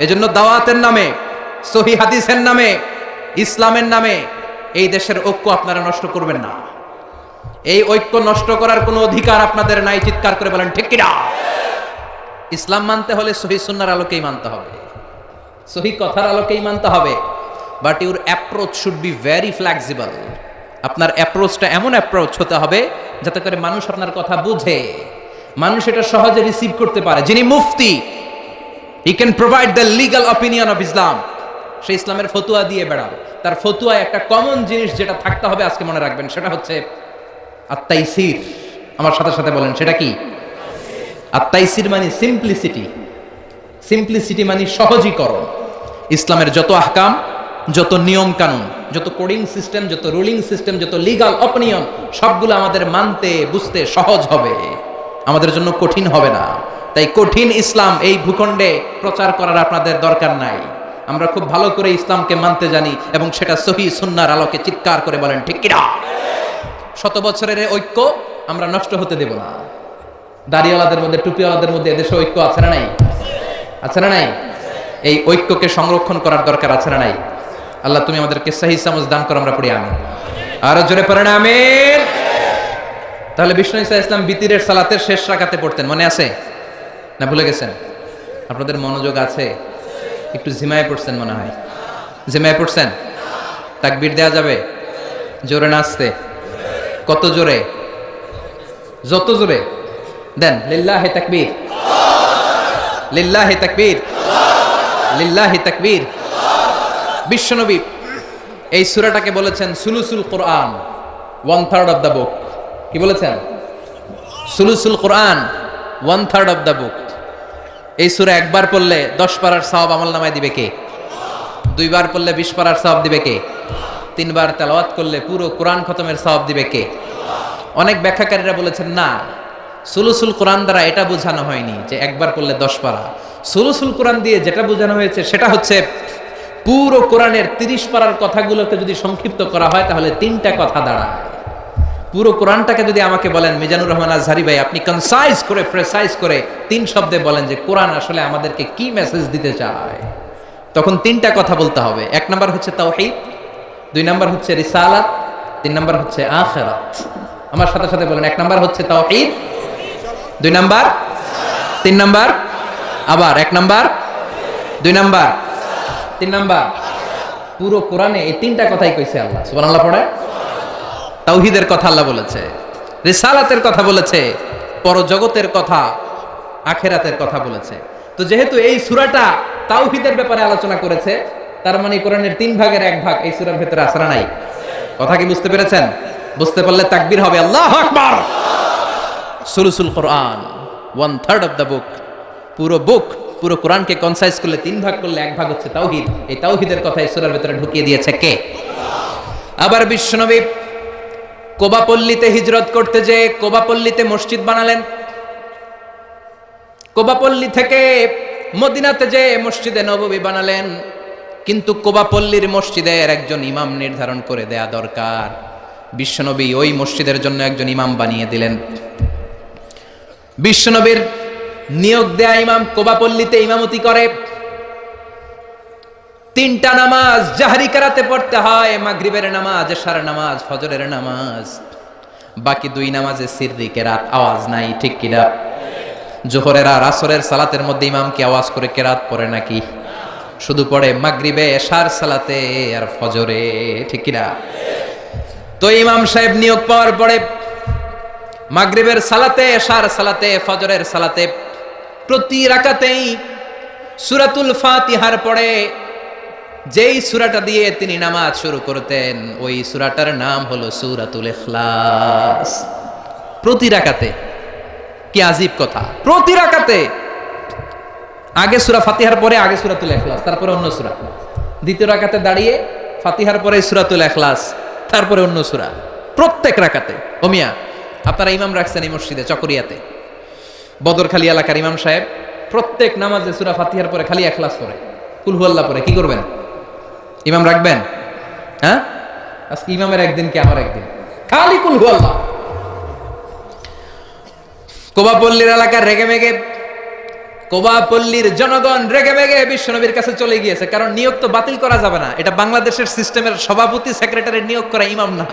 এজন্য দাওয়াতের নামে, সহিহ হাদিসের নামে, ইসলামের নামে এই দেশের ঐক্য আপনারা নষ্ট করবেন না। এই ঐক্য নষ্ট করার কোনো অধিকার আপনাদের নাই, চিৎকার করে বলেন ঠিক কিনা? ইসলাম মানতে হলে সহিহ সুন্নাহর আলোকেই মানতে হবে, সহিহ কথার আলোকেই মানতে হবে। But your approach should be very flexible. আপনার অ্যাপ্রোচটা এমন অ্যাপ্রোচ হতে হবে যাতে করে মানুষ আপনার কথা বুঝে, মানুষ এটা সহজে রিসিভ করতে পারে। যিনি মুফতি he can provide the legal opinion of Islam. সে ইসলামের ফতুয়া দিয়ে বেড়াবে। তার ফতুয়ায় একটা কমন জিনিস যেটা থাকতে হবে, আজকে মনে রাখবেন, সেটা হচ্ছে আত-তাইসির। আমার সাথে সাথে বলেন, সেটা কি? আত-তাইসির মানে সিম্পলিসিটি। সিম্পলিসিটি মানে সহজীকরণ। ইসলামের যত আহকাম, যত নিয়ম কানুন, যত কোডিং সিস্টেম, যত রুলিং সিস্টেম, যত লিগাল অপিনিয়ন, সবগুলো আমাদের মানতে বুঝতে সহজ হবে, আমাদের জন্য কঠিন হবে না। তাই কঠিন ইসলাম এই ভূখণ্ডে প্রচার করার আপনাদের দরকার নাই। আমরা খুব ভালো করে ইসলামকে মানতে জানি এবং সেটা সহিহ সুন্নাহর আলোকে চিৎকার করে বলেন ঠিক কিনা। শত বছরের ঐক্য আমরা নষ্ট হতে দেব না। দাড়িওয়ালাদের মধ্যে, টুপিওয়ালাদের মধ্যে এদেশে ঐক্য আছে না নাই? আছে না নাই? এই ঐক্যকে সংরক্ষণ করার দরকার আছে না নাই? আল্লাহ তুমি আমাদেরকে সহিহ সমঝ দান করো, আমরা পড়ি আমিন। আরো জোরে পড়েন আমিন। তাহলে বিষ্ণু ঈসা ইসলাম বিতিরের সালাতের শেষ রাকাতে পড়তেন, মনে আছে না ভুলে গেছেন? আপনাদের মনোযোগ আছে? একটু জিমায় পড়ছেন মনে হয়। জিমায় পড়ছেন? তাকবীর দেয়া যাবে? জোরে না আসতে? কত জোরে? যত জোরে দেন। লিল্লাহি তাকবীর, লিল্লাহি তাকবীর, লিল্লাহি তাকবীর। বিশ্বনবী এই সূরাটাকে বলেছেন সুলুসুল কোরআন, 1/3 অফ দ্য বুক। কি বলেছেন? সুলুসুল কোরআন, 1/3 অফ দ্য বুক। এই সূরা একবার পড়লে 10 পারার সওয়াব আমলনামায় দিবে কে? 2 বার পড়লে 20 পারার সওয়াব দিবে কে? 3 বার তেলাওয়াত করলে পুরো কোরআন খতমের সওয়াব দিবে কে? অনেক ব্যাখ্যাকারীরা বলেছেন না, সুলুসুল কোরআন দ্বারা এটা বোঝানো হয়নি যে একবার পড়লে 10 পারা। সুলুসুল কোরআন দিয়ে যেটা বোঝানো হয়েছে সেটা হচ্ছে পুরো কোরআনের 30 পারার কথাগুলোকে যদি সংক্ষিপ্ত করা হয় তাহলে 3টা কথা দাঁড়ায়। পুরো কোরআনটাকে যদি আমাকে বলেন মিজানুর রহমান আজহারি ভাই, আপনি কনসাইজ করে, প্রেসাইজ করে 3 শব্দে বলেন যে কোরআন আসলে আমাদেরকে কি মেসেজ দিতে চায়, তখন 3টা কথা বলতে হবে। 1 নাম্বার হচ্ছে তাওহীদ, 2 নাম্বার হচ্ছে রিসালাত, 3 নাম্বার হচ্ছে আখিরাত। আমার সাথে সাথে বলেন, 1 নাম্বার হচ্ছে তাওহীদ, 2 নাম্বার, 3 নাম্বার, আবার 1 নাম্বার, 2 নাম্বার, 3 নাম্বার। পুরো কোরআনে এই 3টা কথাই কইছে আল্লাহ। সুবহানাল্লাহ পড়ে। তাওহীদের কথা আল্লাহ বলেছে, রিসালাতের কথা বলেছে, পরজগতের কথা, আখিরাতের কথা বলেছে। তো যেহেতু এই সূরাটা তাওহীদের ব্যাপারে আলোচনা করেছে, তার মানে কোরআনের 3 ভাগের 1 ভাগ এই সূরার ভিতরে আছে না নাই? কথা কি বুঝতে পেরেছেন? বুঝতে পারলে তাকবীর হবে, আল্লাহু আকবার। সুলুসুল কোরআন, 1/3 অফ দ্য বুক। পুরো বুক, পুরো কোরআনকে কনসাইজ করলে 3 ভাগ করলে 1 ভাগ হচ্ছে তাওহীদ। এই তাওহীদের কথা এই সূরার ভিতরে ঢুকিয়ে দিয়েছে কে? আবার বিশ্বনবী কোবাপল্লীতে হিজরত করতে যে কোবাপল্লীতে মসজিদ বানালেন। কোবাপল্লী থেকে মদিনাতে যে মসজিদে নববী বানালেন। কিন্তু কোবাপল্লীর মসজিদের একজন ইমাম নির্ধারণ করে দেয়া দরকার। বিশ্বনবী ওই মসজিদের জন্য একজন ইমাম বানিয়ে দিলেন। বিশ্বনবীর নিয়োগ দেয়া ইমাম কোবাপল্লীতে ইমামতি করে। 3টা নামাজ জাহরি কেরাতে পড়তে হয়, মাগরিবের নামাজ, এশার নামাজ, ফজরের নামাজ। বাকি 2 নামাজে সিররি কেরাত, আওয়াজ নাই, ঠিক কিনা? জোহরের আর আসরের সালাতের মধ্যে ইমাম কি আওয়াজ করে কেরাত পড়ে নাকি? শুধু পড়ে মাগরিবে, এশার সালাতে আর ফজরে, ঠিক কিনা? তো ইমাম সাহেব নিয়োগ পাওয়ার পরে মাগরিবের সালাতে, এশার সালাতে, ফজরের সালাতে প্রতি রাকাতেই সূরাতুল ফাতিহার পরে যেই সূরাটা দিয়ে তিনি নামাজ শুরু করতেন ওই সূরাটার নাম হলো সূরাতুল ইখলাস। প্রতি রাকাতে। কি আজীব কথা! প্রতি রাকাতে আগে সূরা ফাতিহার পরে আগে সূরাতুল ইখলাস, তারপরে অন্য সূরা। দ্বিতীয় রাকাতে দাঁড়িয়ে ফাতিহার পরে সূরাতুল ইখলাস, তারপরে অন্য সূরা। প্রত্যেক রাকাতে। ও মিয়া, আপনারা ইমাম রাখছেন এই মসজিদে চকরিয়াতে, বদরখালী এলাকার ইমাম সাহেব প্রত্যেক নামাজে সূরা ফাতিহার পরে খালি ইখলাস পড়ে, কুল হুয়াল্লাহ পড়ে। কি করবেন? ইমাম রাখবেন? হ্যাঁ, আজকে ইমামের একদিন কি আমার একদিন, খালি কুল হুয়াল্লাহ। কোবাপল্লীর এলাকার রেগেমেগে, কোবাপল্লীর জনগণ রেগেমেগে বিশ্বনবীর কাছে চলে গিয়েছে। কারণ নিয়োগ তো বাতিল করা যাবে না। এটা বাংলাদেশের সিস্টেমের সভাপতি সেক্রেটারি নিয়োগ করা ইমাম না,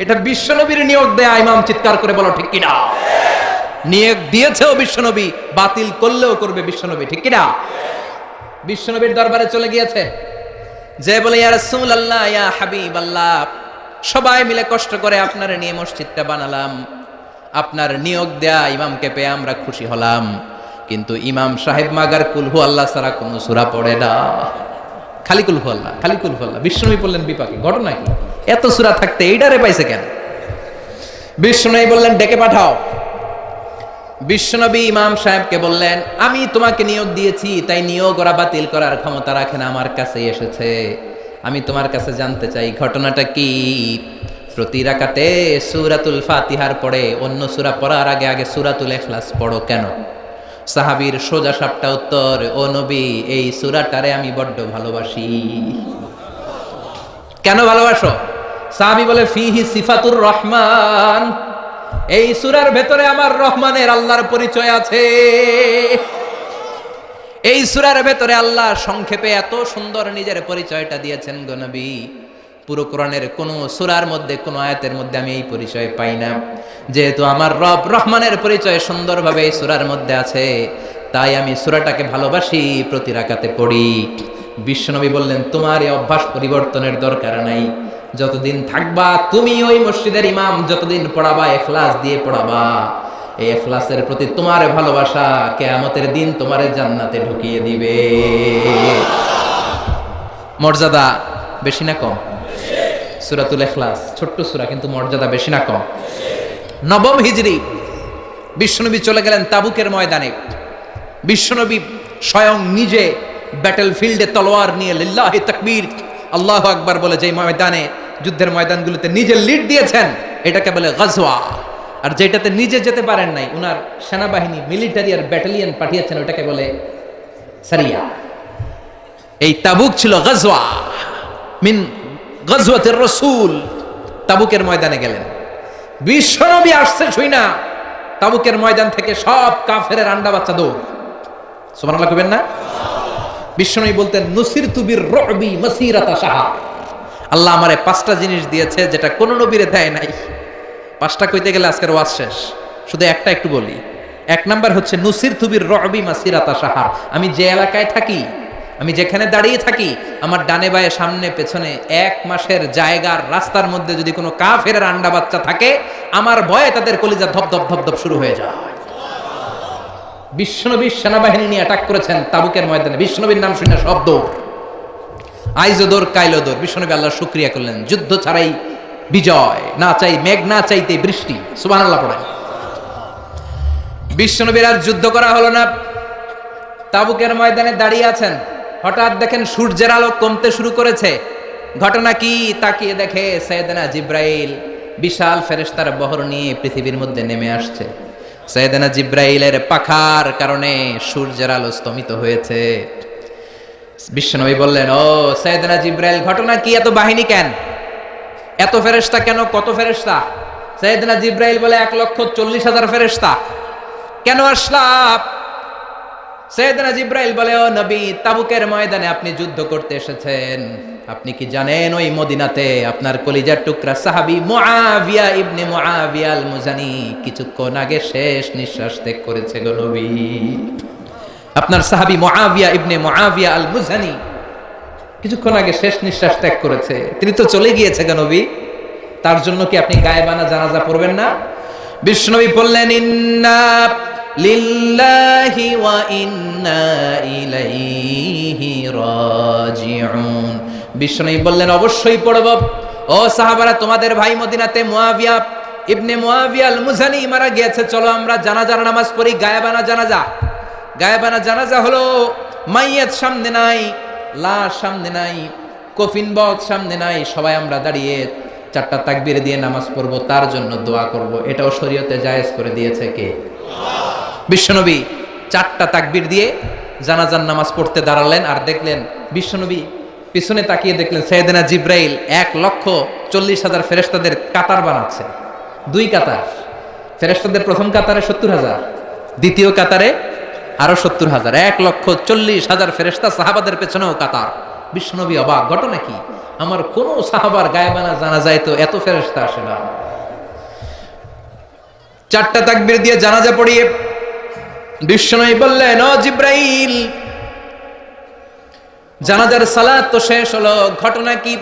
এটা বিশ্বনবীর নিয়োগ দেয়া ইমাম। চিৎকার করে বলো ঠিক কিনা? নিয়োগ দিয়েছেও বিশ্বনবী, বাতিল করলেও করবে বিশ্বনবী, ঠিক কিনা? বিশ্বনবীর দরবারে চলে গিয়েছে, যে বলে ইয়া রাসূলুল্লাহ, ইয়া হাবিবাল্লাহ, সবাই মিলে কষ্ট করে আপনার নিয়ে মসজিদটা বানালাম, আপনার নিয়োগ দেয়া ইমামকে পেয়ে আমরা খুশি হলাম। কিন্তু ইমাম সাহেব মাগার কুলহু আল্লাহ ছাড়া কোনো সূরা পড়ে না, খালি কুলহু আল্লাহ, খালি কুলহু আল্লাহ। বিশ্বনবী বললেন বিপাকে, ঘটনা কি? এত সূরা থাকতে এইটারে পাইছে কেন? বিশ্বনবী বললেন ডেকে পাঠাও। বিশ্বনবী ইমাম সাহেবকে বললেন, আমি তোমাকে নিয়োগ দিয়েছি, তাই নিয়োগ ওরা বাতিল করার ক্ষমতা রাখে না, আমার কাছে এসেছে। আমি তোমার কাছে জানতে চাই ঘটনাটা কি। প্রতি রাকাতে সূরাতুল ফাতিহার পরে অন্য সূরা পড়ার আগে আগে সূরাতুল ইখলাস পড়ো কেন? সাহাবীর সোজা সাপটা উত্তর, ও নবী, এই সূরাটারে আমি বড্ড ভালোবাসি। কেন ভালোবাসো? সাহাবী বলে, ফিহি সিফাতুর রহমান, এই সূরার ভেতরে আমার রহমানের আল্লাহর পরিচয় আছে। এই সূরার ভেতরে আল্লাহ সংক্ষেপে এত সুন্দর নিজের পরিচয়টা দিয়েছেন গো নবী, পুরো কোরআনের কোন সূরার মধ্যে কোন আয়াতের মধ্যে আমি এই পরিচয় পাই না। যেহেতু আমার রব রহমানের পরিচয় সুন্দরভাবে এই সূরার মধ্যে আছে, তাই আমি সূরাটাকে ভালোবাসি, প্রতি রাকাতে পড়ি। বিশ্বনবী বললেন, তোমার এই অভ্যাস পরিবর্তনের দরকার নাই। যতদিন থাকবা তুমি ওই মসজিদের ইমাম, যতদিন পড়াবা ইখলাস দিয়ে পড়াবা, এই ইখলাসের প্রতি তোমার ভালোবাসা কিয়ামতের দিন তোমার জান্নাতে ঢুকিয়ে দিবে। মর্যাদা বেশি না কম? সূরাতুল ইখলাস ছোট্ট সূরা, কিন্তু মর্যাদা বেশি না কম? নবম হিজরি বিশ্বনবী চলে গেলেন তাবুকের ময়দানে। বিশ্বনবী স্বয়ং নিজে ব্যাটল ফিল্ডে তলোয়ার নিয়ে লিল্লাহি তাকবীর, আল্লাহু আকবার বলে যে ময়দানে, যুদ্ধের ময়দানগুলোতে নিজে লিড দিয়েছেন, এটাকে বলে গজওয়া। আর যেটাতে নিজে যেতে পারেন নাই, উনার সেনাবাহিনী মিলিটারি আর ব্যাটালিয়ন পাঠিয়েছেন, ওটাকে বলে সারিয়া। এই তাবুক ছিল গজওয়া মিন গজওয়াতির রাসূল। তাবুকের ময়দানে গেলেন, বিশ্বনবী আসছে শুই না, তাবুকের ময়দান থেকে সব কাফেরের আন্ডা বাচ্চা দৌড়। সুবহানাল্লাহ কইবেন না? বিশ্বনবী বলতেন, নুসিরতু বির-রু'বি মাসিরাতা শাহর। আল্লাহ আমারে 5টা জিনিস দিয়েছে যেটা কোন নবীরে দেয় নাই। 5টা কইতে গেলে আজকের ওয়াজ শেষ, শুধু একটা একটু বলি। 1 নাম্বার হচ্ছে নুসিরতু বির-রু'বি মাসিরাতা শাহর। আমি যে এলাকায় থাকি, আমি যেখানে দাঁড়িয়ে থাকি, আমার ডানে বায়ে সামনে পেছনে 1 মাসের জায়গার রাস্তার মধ্যে যদি কোনো কাফেরের আন্ডা বাচ্চা থাকে, আমার ভয়ে তাদের কলিজা ধপ ধপ ধপ ধপ শুরু হয়ে যায়। বিশ্বনবী সেনাবাহিনী নিয়ে অ্যাটাক করেছেন তাবুকের ময়দানে, বিশ্বনবীর নাম শুনে সব দৌড়, আইজো দৌড় কাইলো দৌড়। বিশ্বনবী আল্লাহর শুকরিয়া করলেন, যুদ্ধ ছাড়াই বিজয়, না চাই মেঘ না চাইতে বৃষ্টি। সুবহানাল্লাহ পড়েন। বিশ্বনবীর আর যুদ্ধ করা হলো না, তাবুকের ময়দানে দাঁড়িয়ে আছেন। হঠাৎ দেখেন সূর্যের আলো কমতে শুরু করেছে। ঘটনা কি? তাকিয়ে দেখে সাইয়েদনা জিব্রাইল বিশাল ফেরেশতার বহর নিয়ে পৃথিবীর মধ্যে নেমে আসছে। সাইয়েদনা জিব্রাইলের পাখার কারণে সূর্যের আলো স্তমিত হয়েছে। বিশ্বনবী বললেন, ও সাইয়েদনা জিব্রাইল, ঘটনা কি? এত বাহিনী কেন? এত ফেরেশতা কেন? কত ফেরেশতা? সাইয়েদনা জিব্রাইল বলে, 1,40,000 ফেরেশতা। কেন আসলাম? সাইয়েদনা জিব্রাইল বলে, ও নবী, তাবুকের ময়দানে আপনি যুদ্ধ করতে এসেছেন। আপনি কি জানেন ওই মদিনাতে আপনার কলিজার টুকরা সাহাবী মুআবিয়া ইবনে মুআবিয়া আল মুজানি কিছুক্ষণ আগে শেষ নিঃশ্বাস ত্যাগ করেছে গো নবী। আপনার সাহাবী মুআবিয়া ইবনে মুআবিয়া আল মুজানি কিছুক্ষণ আগে শেষ নিঃশ্বাস ত্যাগ করেছে, তিনি তো চলে গিয়েছে গো নবী। তার জন্য কি আপনি গায়েবানা জানাজা পড়বেন না? বিশ্বনবী বললেন, ইন্না লিল্লাহি ওয়া ইন্না ইলাইহি রাজিউন। বিশ্বনবী বললেন, অবশ্যই পড়ব। ও সাহাবারা, তোমাদের ভাই মদিনাতে মুআবিয়া ইবনে মুআবিয়া আল মুজানি মারা গিয়েছে, চলো আমরা জানাজার নামাজ পড়ি। গায়েবানা জানাজা। গায়েবানা জানাজা হলো মাইয়াত সামনে নাই, লাশ সামনে নাই, কফিন বক্স সামনে নাই, সবাই আমরা দাঁড়িয়ে 4টা তাকবীর দিয়ে নামাজ পড়ব, তার জন্য দোয়া করব। এটাও শরীয়তে জায়েজ করে দিয়েছে কে? বিশ্বনবী 4টা তাকবীর দিয়ে জানাজার নামাজ পড়তে দাঁড়ালেন। আর দেখলেন বিশ্বনবী পিছনে তাকিয়ে দেখলেন সাইয়েদনা জিব্রাইল 1,40,000 ফেরেশতাদের কাতার বানাচ্ছে। 2 কাতার ফেরেশতাদের, প্রথম কাতারে 70,000, দ্বিতীয় কাতারে আরো 70,000, 1,40,000 ফেরেশতা, সাহাবাদের পেছনেও কাতার। বিশ্বনবী অবাক, ঘটনা কি? আমার কোন সাহাবার গায়েবানা জানাজায় তো এত ফেরেশতা আসে না। 4টা তাকবীর দিয়ে জানাজা পড়িয়ে বিশ্বনবী বললেন, ও জিব্রাইল, জানাজার সালাত তো শেষ হলো, ঘটনা কি?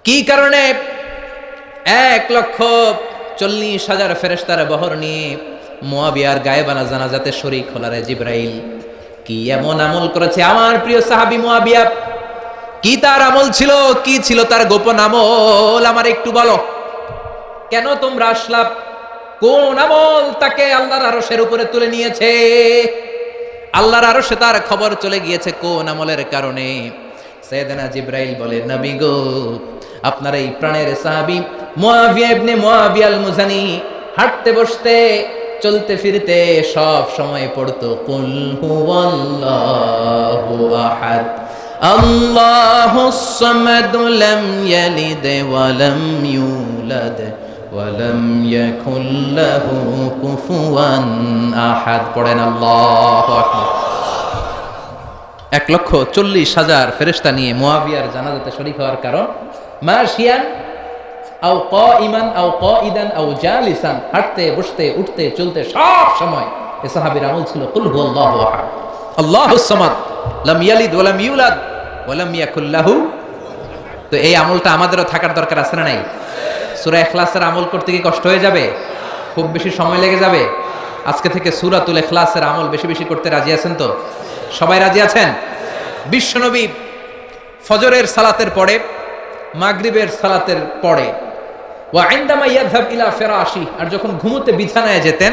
কি কারণে 1,40,000 ফেরেশতার বহর নিয়ে মুয়াবিয়ার গায়েবানা জানাজাতে শরীক হলারে জিবরাইল কি এমন আমল করেছে আমার প্রিয় সাহাবী মুয়াবিয়া, কি তার আমল ছিল, কি ছিল তার গোপন আমল আমার একটু বলো। কেন তোমরা আসলা, কোন আমল তাকে আল্লাহর আরশের উপরে তুলে নিয়েছে? আল্লাহর আরশে তার খবর চলে গিয়েছে কোন আমলের কারণে? সাইয়েদনা জিবরাইল বলে, নবী গো, আপনার এই প্রাণের সাহাবী মুয়াবিয়া ইবনে মুয়াবিয়া আল মুজানি হাঁটতে বসতে চলতে ফিরতে সব সময় পড়তো কুল হুয়াল্লাহু আহাদ আল্লাহুস সামাদ লাম ইয়ালিদ ওয়া লাম ইউলাদ ওয়া লাম ইয়াকুল লাহু কুফুয়ান আহাদ। পড়েন আল্লাহু আকবার। 1,40,000 ফেরেশতা নিয়ে মুয়াবিয়ার জানাজাতে শরীক হওয়ার কারণ মাশিয়ান আও কাইমান আও কাইদান আও জালিসান, হাঁটতে বসতে উঠতে চলতে সব সময় এই সাহাবীর আমল ছিল কুল হুয়াল্লাহু আহাদ আল্লাহুস সামাদ লাম ইয়ালিদ ওয়া লাম ইউলাদ ওয়া লাম ইয়াকুল লাহু। তো এই আমলটা আমাদেরও থাকার দরকার আছে না নাই? সূরা ইখলাসের আমল করতে কি কষ্ট হয়ে যাবে? খুব বেশি সময় লেগে যাবে? আজকে থেকে সূরাতুল ইখলাসের আমল বেশি বেশি করতে রাজি আছেন তো? সবাই রাজি আছেন? বিশ্বনবী ফজরের সালাতের পরে, মাগরিবের সালাতের পরে, ওয়া ইনদামা ইয়াযহাব ইলা ফিরাশি, আর যখন ঘুমোতে বিছানায় যেতেন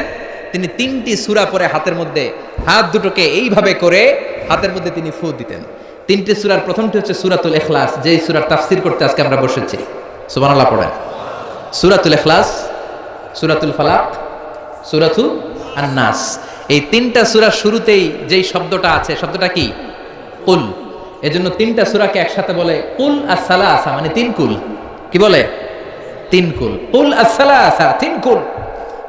তিনি 3টি সূরা পরে হাতের মধ্যে হাত দুটোকে এইভাবে করে হাতের মধ্যে তিনি ফু দিতেন। 3টি সূরার প্রথমটি হচ্ছে সূরাতুল ইখলাস, যেই সূরার তাফসীর করতে আজকে আমরা বসেছি। সুবহানাল্লাহ পড়েন। সূরাতুল ইখলাস, সূরাতুল ফালাক, সূরাতুল আন-নাস। এই 3টা সূরার শুরুতেই যেই শব্দটা আছে, শব্দটা কি? কুল। এজন্য 3টা সূরাকে একসাথে বলে কুল আস-সালাসা, মানে 3 কুল। কি বলে? 3 কুল। কুল আস-সালাসা, 3 কুল।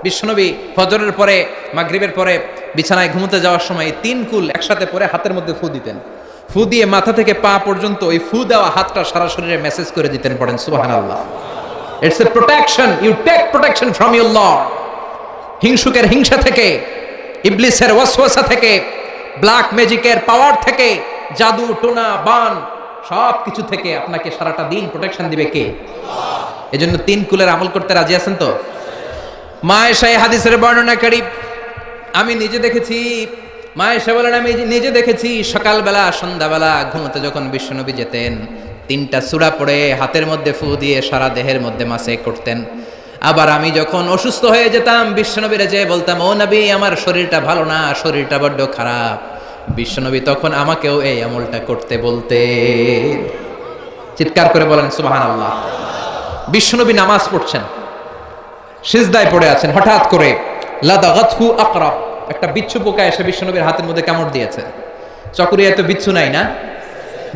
বিশ্বনবী ফজরের পরে, মাগরিবের পরে বিছানায় ঘুমোতে যাওয়ার সময় 3 কুল একসাথে পরে হাতের মধ্যে ফু দিতেন। ফু দিয়ে মাথা থেকে পা পর্যন্ত ওই ফু দেওয়া হাতটা সারা শরীরে মেসেজ করে দিতেন। পড়েন সুবহানাল্লাহ। It's a protection, you take protection from your Lord. হিংসুকের হিংসা থেকে, ইবলিসের ওয়াসওয়াসা থেকে, ব্ল্যাক ম্যাজিকের পাওয়ার থেকে, জাদু টোনা বান সব কিছু থেকে আপনাকে সারাটা দিন প্রোটেকশন দিবে কে? আল্লাহ। এজন্য 3 কুলের আমল করতে রাজি আছেন তো? মা আয়েশা এই হাদিসের বর্ণনাকারী, আমি নিজে দেখেছি, মা আয়েশা বলেন আমি নিজে দেখেছি সকালবেলা সন্ধ্যাবেলা ঘুমোতে যখন বিশ্বনবী যেতেন 3টা সূরা পড়ে হাতের মধ্যে ফু দিয়ে সারা দেহের মধ্যে মাসে করতেন। আবার আমি যখন অসুস্থ হয়ে যেতাম বিশ্বনবীরে যেয়ে বলতাম, ও নবী আমার শরীরটা ভালো না, শরীরটা বড্ড খারাপ। বিশ্বনবী তখন আমাকেও এই আমলটা করতে বলতেন। চিৎকার করে বলেন সুবহানাল্লাহ। বিশ্বনবী নামাজ পড়ছেন, সিজদায় পড়ে আছেন, হঠাৎ করে লাদাগাতহু আকরাব, একটা বিচ্ছু পোকা এসে বিশ্বনবীর হাতের মধ্যে কামড় দিয়েছে। চকরিয়ায় তো বিচ্ছু নাই না?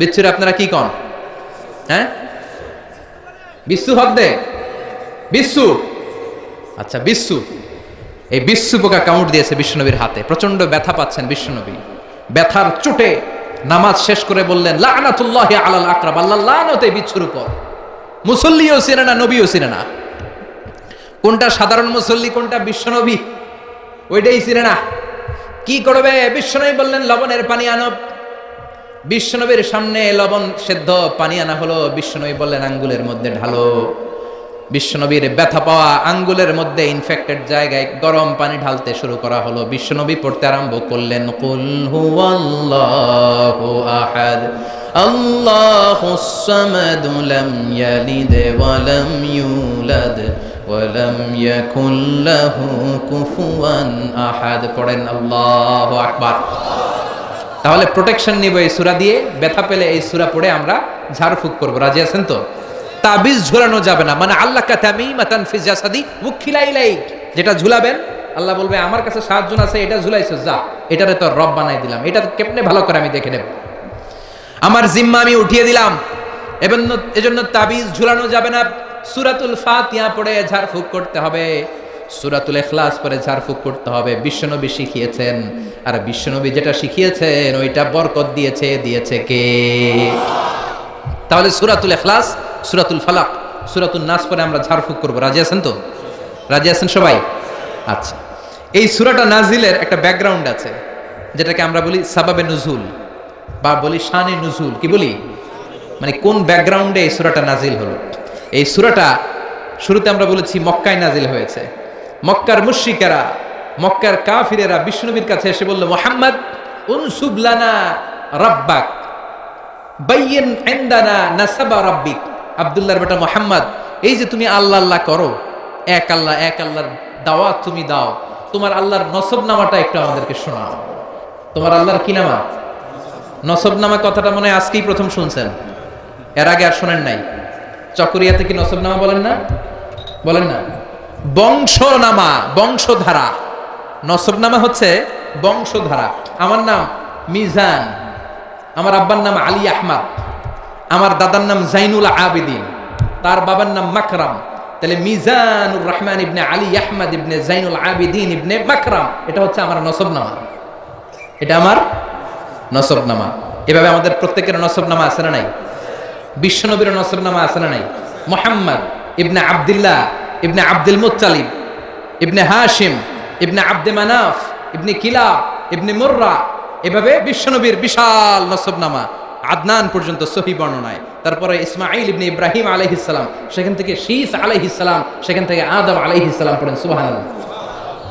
বিচ্ছুর আপনারা কি কন? হ্যাঁ, বিচ্ছু হক দে, বিচ্ছু। আচ্ছা, বিচ্ছু, এই বিচ্ছু পোকা কামড় দিয়েছে বিশ্বনবীর হাতে। প্রচন্ড ব্যথা পাচ্ছেন বিশ্বনবী। ব্যথার চোটে নামাজ শেষ করে বললেন, লানাতুল্লাহি আলাল আকরাব, আল্লাহর লানত এই বিচ্ছুর উপর। মুসল্লিও চিনে না, নবীও চিনে না। কোনটা সাধারণ মুসল্লি, কোনটা বিশ্বনবী, ওইটাই চিনে না। কি করবে? বিশ্বনবী বললেন, লবণের পানি আনো। বিশ্বনবীর সামনে লবণ সেদ্ধ পানি আনা হলো। বিশ্বনবী বললেন, আঙ্গুলের মধ্যে ঢালো। বিশ্বনবীর ব্যথা পাওয়া আঙ্গুলের মধ্যে ইনফেক্টেড জায়গায় গরম পানি ঢালতে শুরু করা হলো। বিশ্বনবী পড়তে আরম্ভ করলেন, কুল হুয়াল্লাহু আহাদ আল্লাহুস সামাদ লাম ইয়ালিদ ওয়া লাম ইউলাদ ওয়া লাম ইয়াকুল লাহু কুফুয়ান আহাদ। পড়েন আল্লাহু আকবার। তাহলে প্রোটেকশন নিব এই সূরা দিয়ে। ব্যথা পেলে এই সূরা পড়ে আমরা ঝাড়ফুঁক করব। রাজি আছেন তো? তাবিজ ঝুলানো যাবে না। মানে আল্লাহ কাতামিমাতান ফি জাসাদি উখিলা ইলাইক, যেটা ঝুলাবেন আল্লাহ বলবে আমার কাছে 7 জন আছে, এটা ঝুলাইছো, যা এটারে তো রব বানাই দিলাম, এটা কেমনে ভালো করে আমি দেখে নেব, আমার জিম্মা আমি উঠিয়ে দিলাম। এজন্য তাবিজ ঝুলানো যাবে না। সূরাতুল ফাতিহা পড়ে ঝাড়ফুঁক করতে হবে, সূরাতুল ইখলাস পড়ে ঝাড়ফুঁক করতে হবে। বিশ্বনবী শিখিয়েছেন, আর বিশ্বনবী যেটা শিখিয়েছেন ওইটা বরকত দিয়েছে কে? তাহলে সূরাতুল ইখলাস, সূরাতুল ফালাক, সূরাতুন নাস পরে আমরা ঝাড়ফুঁক করব। রাজি আছেন তো? রাজি আছেন সবাই? আচ্ছা, এই সূরাটা নাজিলের একটা ব্যাকগ্রাউন্ড আছে, যেটাকে আমরা বলি সাবাবে নুজুল বা বলি শানে নুজুল। কি বলি? মানে কোন ব্যাকগ্রাউন্ডে এই সূরাটা নাজিল হলো। এই সূরাটা শুরুতে আমরা বলেছি মক্কায় নাজিল হয়েছে। মক্কার মুশরিকেরা মক্কার কাফিরেরা বিশ্বনবীর কাছে এসে বলল, মুহাম্মদ উনসুব লানা রাব্বাক বাইয়িন ইনদানা নাসাবা রাব্বিক। আব্দুল্লাহর বেটা মুহাম্মদ, এই যে তুমি আল্লাহ আল্লাহ করো, এক আল্লাহর দাওয়াত তুমি দাও, তোমার আল্লাহর নসবনামাটা একটু আমাদেরকে শোনাও। তোমার আল্লাহর কি নামা? নসবনামা কথাটা মনে হয় আজকেই প্রথম শুনছেন, এর আগে আর শোনেন নাই। চকরিয়াতে কি নসবনামা বলেন না? বলেন না? বংশনামা, বংশধারা। নসবনামা হচ্ছে বংশধারা। আমার নাম মিজান, আমার আব্বার নাম আলী আহমদ, আমার দাদার নাম জাইনুল আবেদিন, তার বাবার নাম মাকরাম। তাহলে মিজানুর রহমান ইবনে আলী আহমদ ইবনে জাইনুল আবেদিন ইবনে মাকরাম, এটা হচ্ছে আমার নসবনামা, এটা আমার নসবনামা। এভাবে আমাদের প্রত্যেকের নসবনামা আছে না নাই? বিশ্বনবীর নসবনামা আছে না নাই? মুহাম্মদ ইবনে আব্দুল্লাহ ইবনে আব্দুল মুত্তালিব ইবনে হাশিম ইবনে আব্দে মানাফ ইবনে কিলাব ইবনে মুররা, এভাবে বিশ্বনবীর বিশাল নসবনামা আদনান পর্যন্ত সহিহ বর্ণনায়। তারপরে ইসমাঈল ইবনে ইব্রাহিম আলাইহিস সালাম, সেখান থেকে শীস আলাইহিস সালাম, সেখান থেকে আদম আলাইহিস সালাম, পড়েন সুবহানাল্লাহ।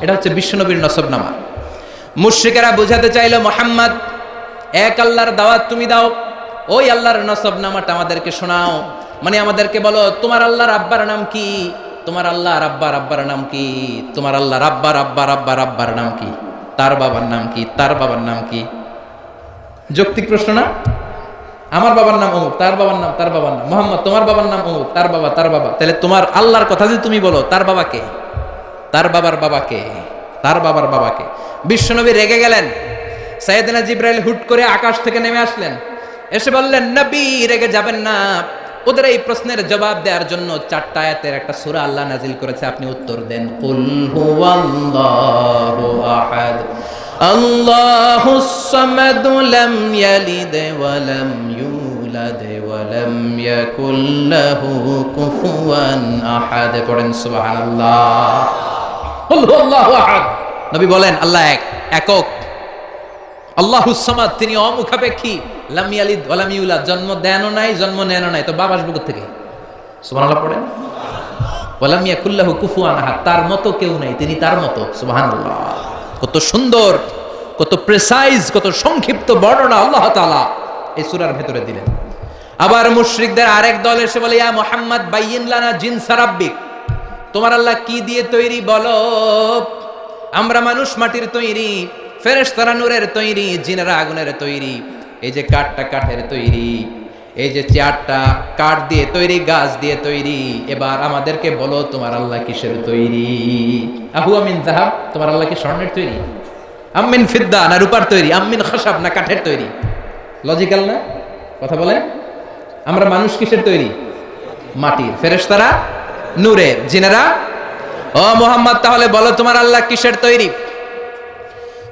এটা হচ্ছে বিশ্বনবীর নসবনামা। মুশরিকেরা বুঝাতে চাইল, মুহাম্মদ এক আল্লাহর দাওয়াত তুমি দাও, ওই আল্লাহর নসবনামাটা আমাদেরকে শোনাও, মানে আমাদেরকে বলো তোমার আল্লাহর আব্বার নাম কি, তোমার আল্লাহর আব্বার নাম কি, তোমার আল্লাহর আব্বার নাম কি, তার বাবার নাম কি, তার বাবার নাম কি। যৌক্তিক প্রশ্ন না? আমার বাবার নাম অমুক, তার বাবার নাম, তার বাবার নাম মুহাম্মদ, তোমার বাবার নাম অমুক, তার বাবা, তার বাবা। তাহলে তোমার আল্লাহর কথা যদি তুমি বলো, তার বাবাকে, তার বাবার বাবাকে, তার বাবার বাবাকে। বিশ্বনবী রেগে গেলেন। সাইয়েদনা জিবরাইল হুট করে আকাশ থেকে নেমে আসলেন, এসে বললেন, নবী রেগে যাবেন না, ওদের এই প্রশ্নের জবাব দেওয়ার জন্য 4টা আয়াতের একটা সূরা আল্লাহ নাজিল করেছে, আপনি উত্তর দেন। কুল হুয়াল্লাহু আহাদ আল্লাহুস সামাদ লাম ইয়ালিদ ওয়া লাম ইউলাদ ওয়া লাম ইয়াকুল লাহু কুফুয়ান আহাদ। পড়েন সুবহানাল্লাহ। কুল হুয়াল্লাহু আহাদ। নবী বলেন, আল্লাহ এক, একক। আল্লাহুস সামাদ, তিনি অমুখাপেক্ষী। লাম ইয়ালিদ ওয়া লাম ইউলাদ, জন্ম দেনও নাই, জন্ম নেনও নাই, তো বাবা আসবে কোথা থেকে? সুবহানাল্লাহ পড়েন। ওয়া লাম ইয়াকুল লাহু কুফুয়ান আহাদ, তার মতো কেউ নাই, তিনি তার মতো। সুবহানাল্লাহ। কত সুন্দর, কত প্রেসাইজ, কত সংক্ষিপ্ত বর্ণনা আল্লাহ তাআলা এই সূরার ভেতরে দিলেন। আবার মুশরিকদের আরেক দল এসে বলে, ইয়া মুহাম্মদ বাইয়িন লানা জিনসা রাব্বিক, তোমার আল্লাহ কি দিয়ে তৈরি বলো? আমরা মানুষ মাটির তৈরি, ফেরেশতারা নূরের তৈরি, জিনেরা আগুনের তৈরি, এই যে কাঠটা কাঠের তৈরি, এই যে চেয়ারটা কাঠ দিয়ে তৈরি, গাছ দিয়ে তৈরি। এবার আমাদেরকে বলো তোমার আল্লাহ কিসের তৈরি? আহু আমিন যাহাব, তোমার আল্লাহ কি স্বর্ণের তৈরি? আমিন ফিদ্দা, না রূপার তৈরি? আমিন খাসাব, না কাঠের তৈরি? লজিক্যাল না কথা বলে? আমরা মানুষ কিসের তৈরি? মাটির, ফেরেশতারা নূরের, জিনেরা। ও মুহাম্মদ, তাহলে বলো তোমার আল্লাহ কিসের তৈরি?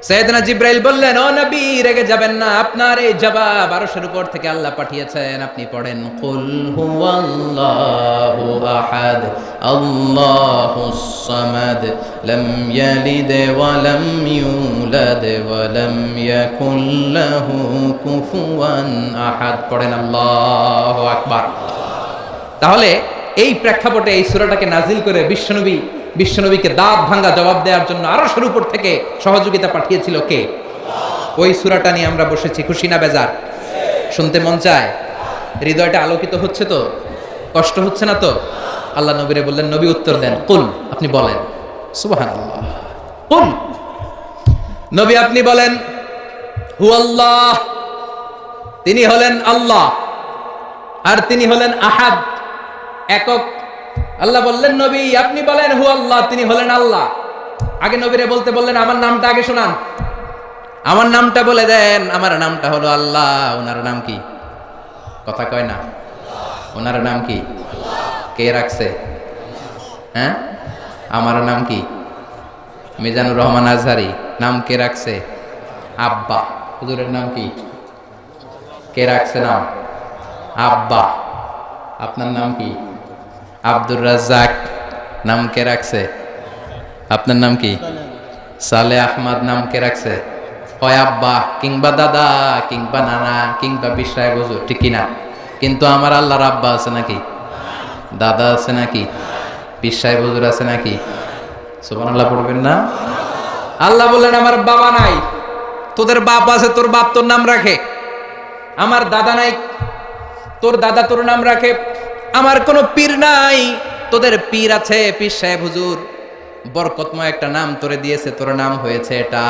সাইয়েদনা জিবরাইল বললেন, ও নবী রেগে যাবেন না, আপনার এই জবাব আরশের উপর থেকে আল্লাহ পাঠিয়েছেন, আপনি পড়েন কুল হুয়াল্লাহু আহাদ আল্লাহুস সামাদ লাম ইয়ালিদ ওয়া লাম ইউলাদ ওয়া লাম ইয়াকুল লাহু কুফুয়ান আহাদ। পড়েন আল্লাহু আকবার। তাহলে এই প্রেক্ষাপটে এই সূরাটাকে নাজিল করে বিশ্বনবীকে দাঁত ভাঙ্গা জবাব দেওয়ার জন্য আরশের উপর থেকে সহযোগিতা পাঠিয়েছিল কে? ওই সূরাটা নিয়ে আমরা বসেছি, খুশি না বেজার? শুনতে মন চায়? হৃদয়টা আলোকিত হচ্ছে তো? কষ্ট হচ্ছে না তো? আল্লাহ নবীরে বললেন, নবী উত্তর দেন, কুল, আপনি বলেন। সুবহানাল্লাহ। কুল, নবী আপনি বলেন, হুয়াল্লাহ, তিনি হলেন আল্লাহ, আর তিনি হলেন আহাদ, একক। আল্লাহ বললেন, নবী আপনি বলেন হু আল্লাহ, তিনি হলেন আল্লাহ। আগে নবীরে বলতে বললেন, আমার নামটা আগে শোনান, আমার নামটা বলে দেন। আমার নামটা হলো আল্লাহ। ওনার নাম কি? কথা কয় না। ওনার নাম কি? কে রাখছে? হ্যাঁ, আমার নাম কি? মিজানুর রহমান আজহারি। নাম কে রাখছে? আব্বা। হুজুরের নাম কি? কে রাখছে নাম? আব্বা। আপনার নাম কি? আব্দুর রাজ্জাক। নাম কে রাখছে? আপনার নাম কি? সালে আহমদ। নাম কে রাখছে? হয় আব্বা কিংবা দাদা কিংবা নানা কিংবা বিশরায় হুজুর, ঠিক কিনা? কিন্তু আমার আল্লাহর আব্বা আছে নাকি? দাদা আছে নাকি? বিশরায় হুজুর আছে নাকি? সুবহানাল্লাহ পড়বেন না? আল্লাহ বললেন আমার বাবা নাই, তোদের বাপ আছে, তোর বাপ তোর নাম রাখে। আমার দাদা নাই, তোর দাদা তোর নাম রাখে। আমার কোনো পীর নাই, তোদের পীর আছে, পীর সাহেব হুজুর বরকতময় একটা নাম তোরে দিয়েছে, তোর নাম হয়েছে এটা।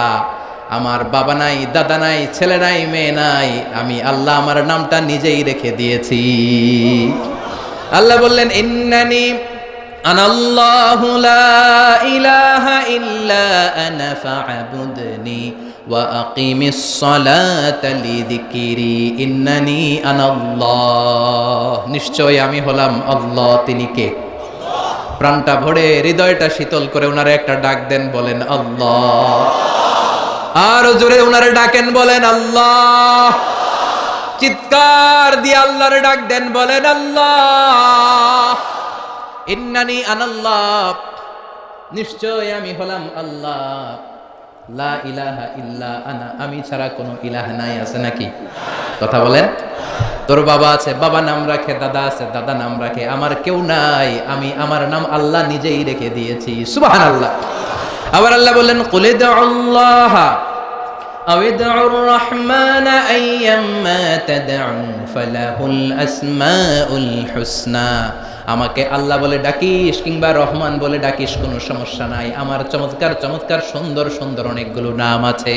আমার বাবা নাই, দাদা নাই, ছেলে নাই, মেয়ে নাই, আমি আল্লাহ আমার নামটা নিজেই রেখে দিয়েছি। আল্লাহ বললেন ইন্নানি আনাল্লাহু লা ইলাহা ইল্লা আনা ফা'বুদনি ওয়া আকিমিস সালাতা লিযিকরি ইন্নানি আনাল্লাহ, নিশ্চয় আমি হলাম আল্লাহ। তিনি কে? প্রাণটা ভরে হৃদয়টা শীতল করে ওনারে একটা ডাক দেন, বলেন আল্লাহ। আর জোরে ওনারে ডাকেন, বলেন আল্লাহ। চিৎকার দিয়ে আল্লাহরে ডাক দেন, বলেন আল্লাহ। ইন্নানি আনাল্লাহ, নিশ্চয় আমি হলাম আল্লাহ। লা ইলাহা ইল্লা আনা, আমি ছাড়া কোনো ইলাহ নাই। আছে নাকি? কথা বলেন। তোর বাবা আছে, বাবা নাম রাখে, দাদা আছে, দাদা নাম রাখে, আমার কেউ নাই, আমি আমার নাম আল্লাহ নিজেই রেখে দিয়েছি। সুবহানাল্লাহ। আবার আল্লাহ বললেন কুল ইদউল্লাহ আও ইদউর রহমান আইয়াম্মা তাদউ ফালাহুল আসমাউল হুসনা, আমাকে আল্লাহ বলে ডাকিস কিংবা রহমান বলে ডাকিস, কোনো সমস্যা নাই, আমার চমৎকার চমৎকার সুন্দর সুন্দর অনেকগুলো নাম আছে।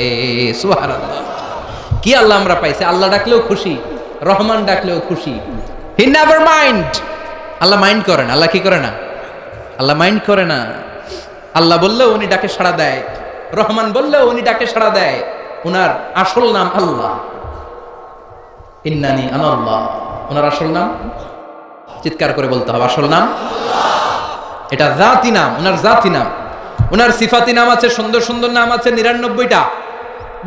সুবহানাল্লাহ। কি আল্লাহ আমরা পাইছি, আল্লাহ ডাকলেও খুশি, রহমান ডাকলেও খুশি। He never mind. Allah mind করে না। আল্লাহ কি করে না? আল্লাহ মাইন্ড করে না। আল্লাহ বললেও উনি ডাকে সাড়া দেয়, রহমান বললেও উনি ডাকে সাড়া দেয়। উনার আসল নাম আল্লাহ। ইন্নানি আনাল্লাহ, উনার আসল নাম চিৎকার করে বলতে হবে, আসল নাম এটা জাতি নাম, উনার জাতি নাম। উনার সিফাতি নাম আছে, সুন্দর সুন্দর নাম আছে 99টা।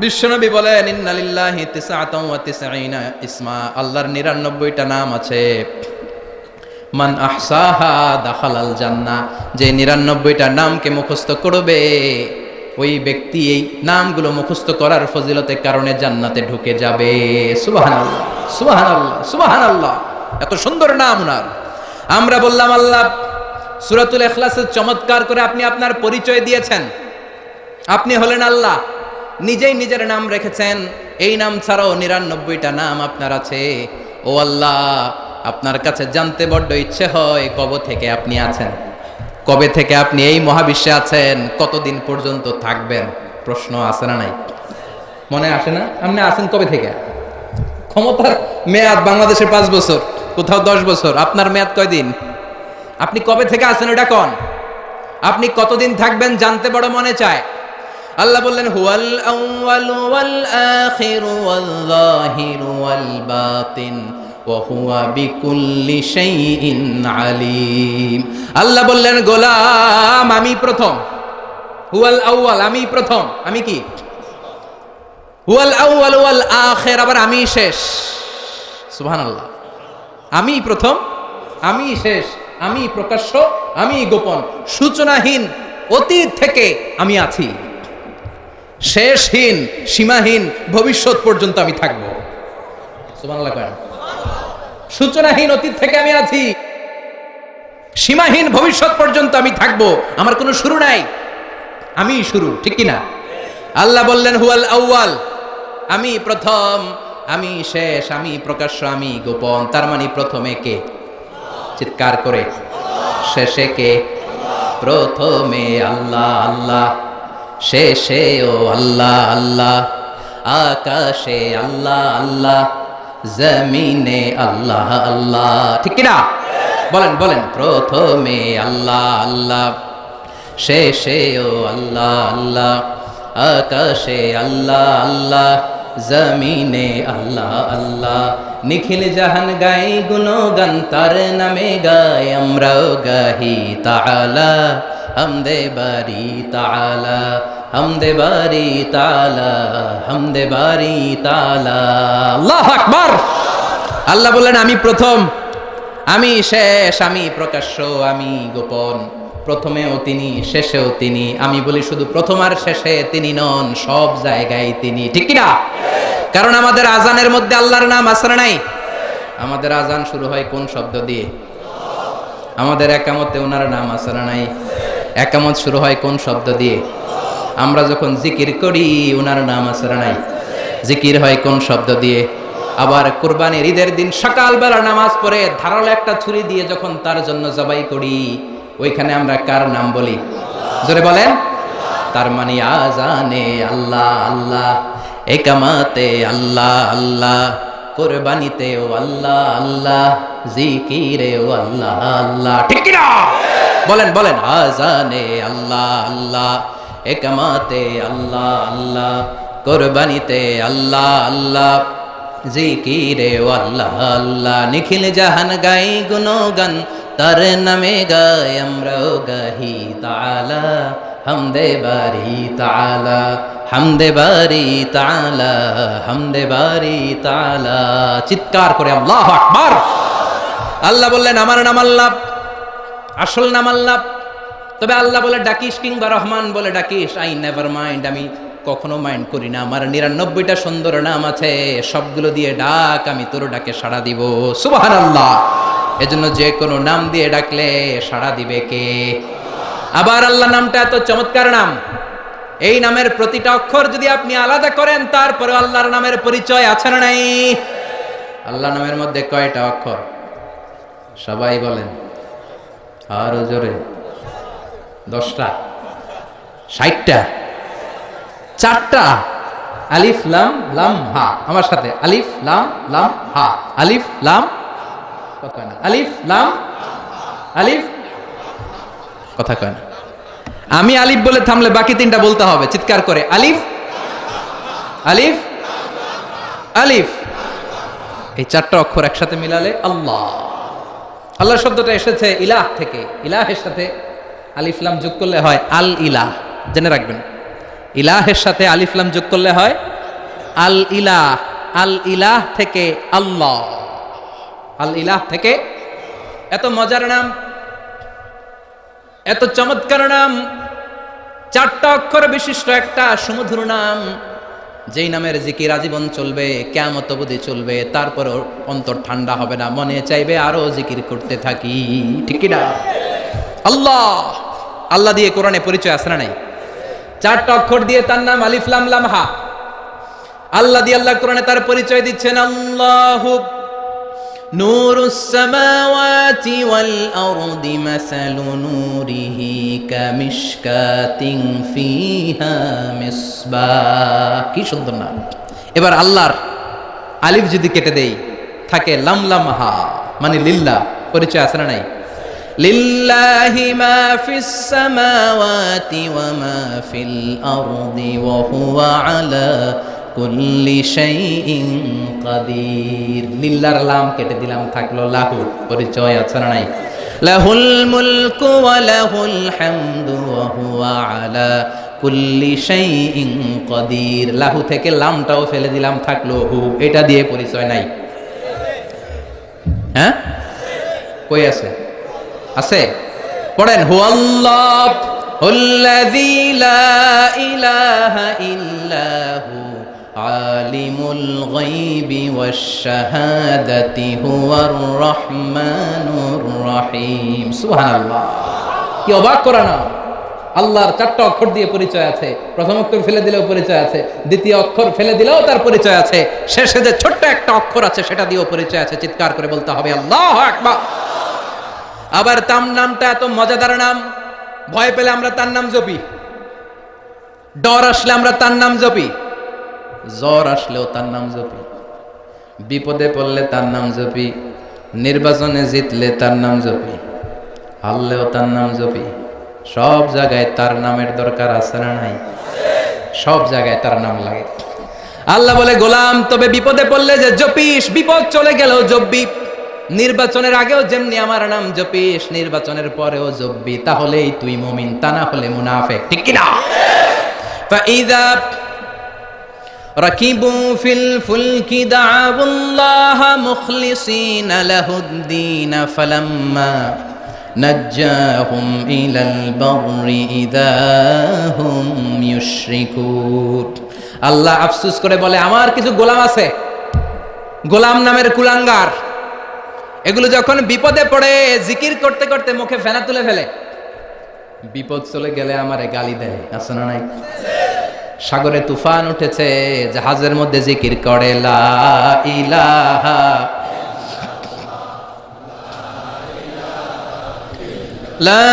বিশ্বনবী বলেন ইন্নালিল্লাহি তিসআতাও ওয়া তিসঈনা ইসমা, আল্লাহর 99টা নাম আছে। মান আহসাহা দাখালাল জান্নাহ, যে 99টা নামকে মুখস্থ করবে ওই ব্যক্তি এই নামগুলো মুখস্থ করার ফজিলতের কারণে জান্নাতে ঢুকে যাবে। সুবহানাল্লাহ, সুবহানাল্লাহ, সুবহানাল্লাহ। এত সুন্দর নাম উনার। আমরা বললাম আল্লাহ সূরাতুল ইখলাসের চমৎকার করে আপনি আপনার পরিচয় দিয়েছেন। আপনি হলেন আল্লাহ, নিজেই নিজের নাম রেখেছেন। এই নাম ছাড়াও 99টা নাম আপনার আছে। ও আল্লাহ, আপনার কাছে জানতে বড্ড ইচ্ছে হয় কবে থেকে আপনি আছেন, কবে থেকে আপনি এই মহাবিশ্বে আছেন, কতদিন পর্যন্ত থাকবেন। প্রশ্ন আসে না? নাই? মনে আসে না? আপনি আছেন কবে থেকে? ক্ষমতার মেয়াদ বাংলাদেশে 5 বছর, কোথাও 10 বছর। আপনার মেয়াদ কয়দিন? আপনি কবে থেকে আছেন এটা কোন? আপনি কতদিন থাকবেন জানতে বড় মনে চায়। আল্লাহ বললেন হুয়াল আউয়ালু ওয়াল আখিরু ওয়াল যাহিরু ওয়াল বাতিন ওয়া হুয়া বিকুল্লি শাইইন আলিম। আল্লাহ বললেন গোলাম আমি প্রথম, হুয়াল আউয়াল আমি প্রথম। আমি কি? হুয়াল আউয়াল ওয়াল আখির, আবার আমি শেষ। সুবহানাল্লাহ। আমি প্রথম, আমি শেষ, আমি প্রকাশ্য, আমি গোপন, সূচনাহীন অতীত থেকে আমি আছি, শেষহীন সীমাহীন ভবিষ্যৎ পর্যন্ত আমি থাকবো। সুবহানাল্লাহ। সূচনাহীন অতীত থেকে আমি আছি, সীমাহীন ভবিষ্যৎ পর্যন্ত আমি থাকবো। আমার কোনো শুরু নাই, আমি শুরু। ঠিক কিনা? আল্লাহ বললেন হুয়াল আউয়াল, আমি প্রথম, আমি শেষ, আমি প্রকাশ্য, আমি গোপন। তার মানে প্রথমে কে? চিৎকার করে। শেষে কে? প্রথমে আল্লাহ আল্লাহ, শেষে ও আল্লাহ আল্লাহ, আকাশে আল্লাহ আল্লাহ, জমিনে আল্লাহ আল্লাহ। ঠিক কিনা? বলেন বলেন। প্রথমে আল্লাহ আল্লাহ, শেষে ও আল্লাহ আল্লাহ, আকাশে আল্লাহ আল্লাহ, জমিনে আল্লাহ আল্লাহ। নিখিল জাহান গাই গুণগান তার নামে গায়, আমরাও গাহি তাআলা হামদে বারি তাআলা, হামদে বারি তাআলা, হামদে বারি তাআলা। আল্লাহু আকবার। আল্লাহ বললেন আমি প্রথম, আমি শেষ, আমি প্রকাশ্য, আমি গোপন। প্রথমেও তিনি, শেষেও তিনি। আমি বলি শুধু প্রথম আর শেষে তিনি নন, সব জায়গায় তিনি। ঠিক কিনা? কারণ আমাদের আজানের মধ্যে আল্লাহর নাম আছে না নাই? আমাদের আজান শুরু হয় কোন শব্দ দিয়ে? আমাদের একামতে ওনার নাম আছে না নাই? একামত শুরু হয় কোন শব্দ দিয়ে? আমরা যখন জিকির করি ওনার নাম আসরা নাই, জিকির হয় কোন শব্দ দিয়ে? আবার কুরবানির ঈদের দিন সকালবেলা নামাজ পড়ে ধারালো একটা ছুরি দিয়ে যখন তার জন্য জবাই করি, ওইখানে আমরা কার নাম বলি? জোরে বলেন। তার মানে আজানে আল্লাহ আল্লাহ, একামাতে আল্লাহ আল্লাহ, কুরবানিতেও আল্লাহ আল্লাহ, জিকিরেও আল্লাহ আল্লাহ। ঠিক কি না? বলেন বলেন। আজানে আল্লাহ আল্লাহ, একামাতে আল্লাহ আল্লাহ, কুরবানিতে আল্লাহ আল্লাহ, জিকিরেও আল্লাহ আল্লাহ। নিখিল জাহান গাই গুণগান, তার নামে গাই আমরাও গাহি তাআলা, হামদে বারি তাআলা, হামদে বারি তাআলা, হামদে বারি তাআলা। চিৎকার করে আল্লাহু আকবার। আল্লাহ বললেন আমার নাম আল্লাহ, আসল নাম আল্লাহ। তবে আল্লাহ বলে ডাকিস কিংবা রহমান বলে ডাকিস, আই নেভার মাইন্ড, আমি কখনো মাইন্ড করি না। আমার 99টা সুন্দর নাম আছে, সবগুলো দিয়ে ডাক, আমি তোর ডাকে সাড়া দিব। সুবহানাল্লাহ। এজন্য যে কোনো নাম দিয়ে ডাকলে সাড়া দিবে কে? আবার আল্লাহ নামটা এত চমৎকার নাম, এই নামের প্রতিটা অক্ষর যদি আপনি আলাদা করেন, তারপরে আল্লাহর নামের পরিচয় আছে না নাই? আল্লাহ নামের মধ্যে কয়টা অক্ষর? সবাই বলেন আরো জোরে। 10টা, 60টা, 4টা। আলিফ লাম লাম হা। আমার সাথে আলিফ লাম লাম হা। আলিফ লাম, কথা কয় না। আলিফ লাম, আলিফ, কথা কয় না। আমি আলিফ বলে থামলে বাকি 3টা বলতে হবে চিৎকার করে। আলিফ, আলিফ, আলিফ। এই 4টা অক্ষর একসাথে মিলালে আল্লাহ। আল্লাহ শব্দটা এসেছে ইলাহ থেকে। ইলাহের সাথে আলিফ লাম যোগ করলে হয় আল ইলাহ। জেনে রাখবেন, ইলাহের সাথে আলিফ লাম যোগ করলে হয় আল ইলাহ। আল ইলাহ থেকে আল্লাহ, আল ইলাহ থেকে। এত মজার নাম, এত চমৎকার নাম, 4টা অক্ষর বিশিষ্ট একটা সুমধুর নাম, যেই নামের জিকির আজীবন চলবে, কিয়ামত অবধি চলবে, তারপরও অন্তর ঠান্ডা হবে না, মনে চাইবে আরো জিকির করতে থাকি। ঠিক কি না? আল্লাহ। আল্লাহ দিয়ে কোরআনে পরিচয় আছে না নাই? 4টা অক্ষর দিয়ে তার নাম আলিফ লাম লাম হা। আল্লাহ দিয়ে আল্লাহ কোরআনে তার পরিচয় দিচ্ছেন আল্লাহু নূরুস সামাওয়াতি ওয়াল আরদি মাসালু নূরিহি কামিশকাতিন ফিহা মিসবাহ। কি সুন্দর নাম। এবার আল্লাহর আলিফ যদি কেটে দেই, থাকে লাম লাম হা, মানে লিল্লাহ। পরিচয় আছে না নাই? লিল্লাহি মা ফিস সামাওয়াতি ওয়া মা ফিল আরদি ওয়া হুয়া আলা কুল্লি শাইইন কাদির। লিল্লাহর লাম কেটে দিলাম, থাকলো লাহু। পরিচয় আছে না নাই? লাহুল মুলকু ওয়া লাহুল হামদু ওয়া হুয়া আলা কুল্লি শাইইন কাদির। লাহু থেকে লামটাও ফেলে দিলাম, থাকলো হু। এটা দিয়ে পরিচয় নাই? হ্যাঁ, কই আছে? আছে। পড়েন হুয়াল্লাহ হুল্লাযী লা ইলাহা ইল্লাহু আলিমুল গায়বি ওয়াশ শাহাদাতি হুয়ার রহমানুর রহিম। সুবহানাল্লাহ। কি অবাক করা না! আল্লাহর 4টা অক্ষর দিয়ে পরিচয় আছে। প্রথম অক্ষর ফেলে দিলেও পরিচয় আছে, দ্বিতীয় অক্ষর ফেলে দিলেও তার পরিচয় আছে, শেষে যে ছোট্ট একটা অক্ষর আছে সেটা দিয়েও পরিচয় আছে। চিৎকার করে বলতে হবে আল্লাহু আকবার। আবার তার নামটা এত মজাদার নাম, ভয় পেলে আমরা তার নাম জপি, ডর আসলে আমরা তার নাম জপি, জ্বর আসলেও তার নাম জপি, বিপদে পড়লে তার নাম জপি, নির্বাচনে জিতলে তার নাম জপি, হারলেও তার নাম জপি। সব জায়গায় তার নামের দরকার আছে না নাই? সব জায়গায় তার নাম লাগে। আল্লাহ বলে গোলাম, তবে বিপদে পড়লে যে জপিস, বিপদ চলে গেলেও জপবি। নির্বাচনের আগেও যেমনি আমার নাম জপিস, নির্বাচনের পরেও জপবি, তাহলেই তুই মুমিন, তা না হলে মুনাফিক। ঠিক কি না? ফাইযা রাকিবু ফিল ফুলকি দা'উল্লাহা মুখলিসিনা লাহুদ-দীন ফালাম্মা নাজ্জাহুম ইলাল বাররি ইযা হুম ইউশরিকুন। আল্লাহ আফসোস করে বলে, আমার কিছু গোলাম আছে, গোলাম নামের কুলাঙ্গার, এগুলো যখন বিপদে পড়ে জিকির করতে করতে মুখে ফেনা তুলে ফেলে, বিপদ চলে গেলে আমারে গালি দেয়, আছে না নাই? সাগরে তুফান উঠেছে, জাহাজের মধ্যে জিকির করে লা ইলাহা লা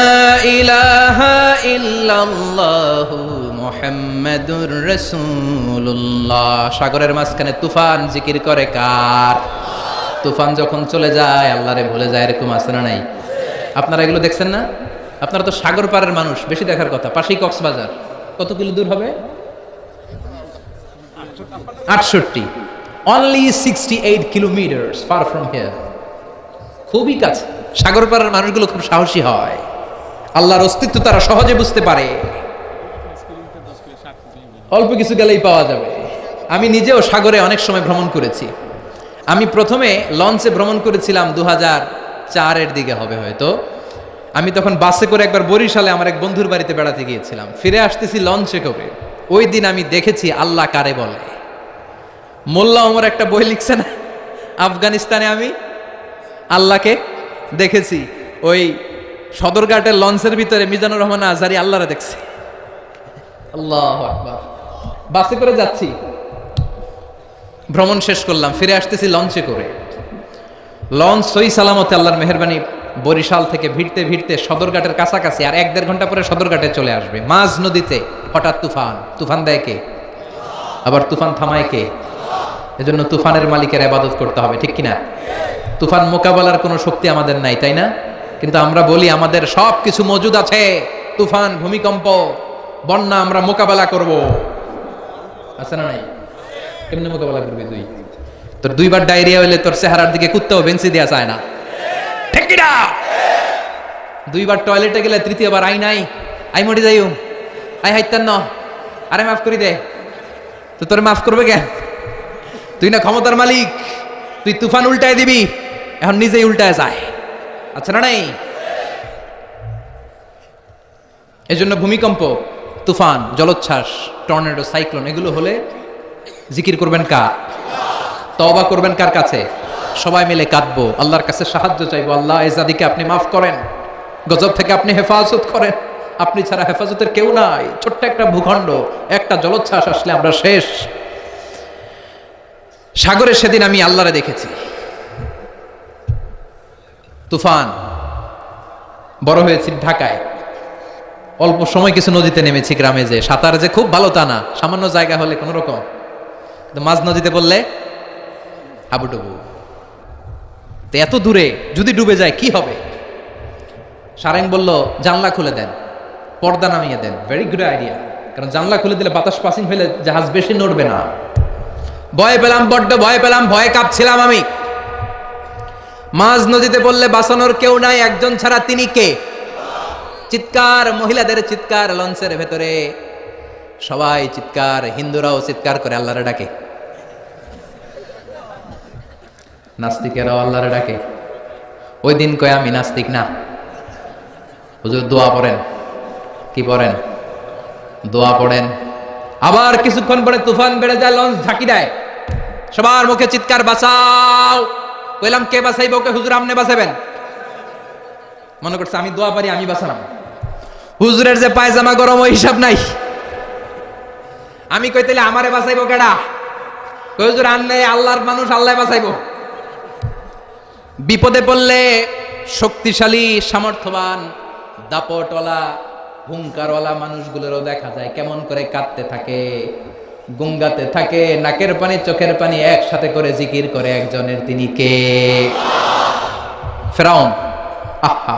ইলাহা ইল্লাল্লাহু মুহাম্মাদুর রাসূলুল্লাহ। সাগরের মাঝখানে তুফান জিকির করে কার? তুফান যখন চলে যায় আল্লাহরে ভুলে যায়, এরকম আছে না নাই? আপনারা এগুলো দেখছেন না? আপনারা তো সাগর পাড়ের মানুষ, বেশি দেখার কথা। পাশেই কক্সবাজার, কত কিলো দূর হবে? 68, only 68 kilometers far from here, খুবই কাছে। সাগর পাড়ের মানুষগুলো খুব সাহসী হয়, আল্লাহর অস্তিত্ব তারা সহজে বুঝতে পারে। অল্প কিছু গেলেই পাওয়া যাবে। আমি নিজেও সাগরে অনেক সময় ভ্রমণ করেছি। আমি প্রথমে লঞ্চে ভ্রমণ করেছিলাম 2004-এর দিকে হবে হয়তো। আমি তখন বাসে করে একবার বরিশালে আমার এক বন্ধুর বাড়িতে বেড়াতে গিয়েছিলাম, ফিরে আসতেছি লঞ্চে করে। ওই দিন আমি দেখেছি আল্লাহ কারে বলে। মোল্লা ওমর একটা বই লিখছে না, আফগানিস্তানে আমি আল্লাহকে দেখেছি। ওই সদরঘাটের লঞ্চের ভিতরে মিজানুর রহমান আজহারি আল্লাহরে দেখছে। আল্লাহু আকবার। বাসে করে যাচ্ছি, ভ্রমণ শেষ করলাম, ফিরে আসতেছি লঞ্চে করে। লঞ্চ সই সালামতে আল্লাহর মেহেরবানি বরিশাল থেকে ভিড়তে ভিড়তে সদরঘাটের কাছাকাছি, আর 1-1.5 ঘন্টা পরে সদরঘাটে চলে আসবে। মাঝ নদীতে হঠাৎ তুফান। তুফান দেয় কে? আবার তুফান থামায় কে? এজন্য তুফানের মালিকের ইবাদত করতে হবে, ঠিক কিনা? তুফান মোকাবেলার কোনো শক্তি আমাদের নাই, তাই না? কিন্তু আমরা বলি আমাদের সব কিছু মজুদ আছে। তুফান, ভূমিকম্প, বন্যা আমরা মোকাবেলা করব, আছে না নাই? কেমনে মোকাবেলা করবি তুই? তোর 2বার ডায়রিয়া হইলে তোর চেহারার দিকে কুত্তাও বেঞ্চি দেয়া চায় না, ঠিক কিনা? 2বার টয়লেটে গেলে 3য়বার আই নাই, আই মরি যাইও, আই হাইতান ন, আরে মাফ করি দে। তো তোর মাফ করবে কেন? তুই না ক্ষমতার মালিক, তুই তুফান উল্টায় দিবি, এখন নিজেই উল্টায় যায়, আচ্ছা না নাই? এজন্য ভূমিকম্প, তুফান, জলোচ্ছ্বাস, টর্নেডো, সাইক্লোন এগুলো হলে জিকির করবেন কার? তওবা করবেন কার কাছে? সবাই মিলে কাঁদবো, আল্লাহর কাছে সাহায্য চাইবো। আল্লাহ এই জাতিকে আপনি মাফ করেন, গজব থেকে আপনি হেফাজত করেন। আপনি ছাড়া হেফাজতের কেউ নাই। ছোট্ট একটা ভূখণ্ড, একটা জলোচ্ছ্বাস আসলে আমরা শেষ। সাগরে সেদিন আমি আল্লাহরে দেখেছি। তুফান, বড় হয়েছি ঢাকায়, অল্প সময় কিছু নদীতে নেমেছি গ্রামে, যে সাঁতার যে খুব ভালো তা না, সামান্য জায়গা হলে কোন রকম, মাঝ নদীতে বললে হাবুডুবু। তো এত দূরে যদি ডুবে যায় কি হবে? সারেং বলল জানলা খুলে দেন, পর্দা নামিয়ে দেন। ভেরি গুড আইডিয়া, কারণ জানলা খুলে দিলে বাতাস পাসিং হইলে জাহাজ বেশি নড়বে না। ভয় পেলাম, বড্ড ভয় পেলাম, ভয়ে কাঁপছিলাম আমি। মাঝ নদীতে বললে বাঁচানোর কেউ নাই, একজন ছাড়া, তিনি কে? চিৎকার, মহিলাদের চিৎকার লঞ্চের ভেতরে, সবাই চিৎকার, হিন্দুরাও চিৎকার করে আল্লাহরে ডাকে, নাস্তিকেরাও আল্লাহরে ডাকে। ওই দিন কয় আমি নাস্তিক না, হুজুর দোয়া পড়েন। কি পড়েন? দোয়া পড়েন। আবার কিছুক্ষণ পরে তুফান বেড়ে যায়, লঞ্চ ঝাঁকি দেয়, সবার মুখে চিৎকার, বাঁচাও। কইলাম কে বাঁচাইব? কে? হুজুর আপনি বাঁচাবেন। মনে করছে আমি দোয়া পারি, আমি বাঁচালাম। হুজুরের যে পায়জামা গরম ওই হিসাব নাই। আমি কই তাইলে আমারে বাঁচাইবো কেডা? কই হুজুর আনলে আল্লাহর মানুষ, আল্লাহ বাঁচাইবো। বিপদে পড়লে শক্তিশালী, সামর্থ্যবান, দাপটওয়ালা, হুঙ্কারওয়ালা মানুষগুলোরও দেখা যায় কেমন করে কাঁদতে থাকে, গুঙ্গাতে থাকে, নাকের পানি চোখের পানি একসাথে করে জিকির করে একজনের, তিনি কে? ফেরাউন। আহা,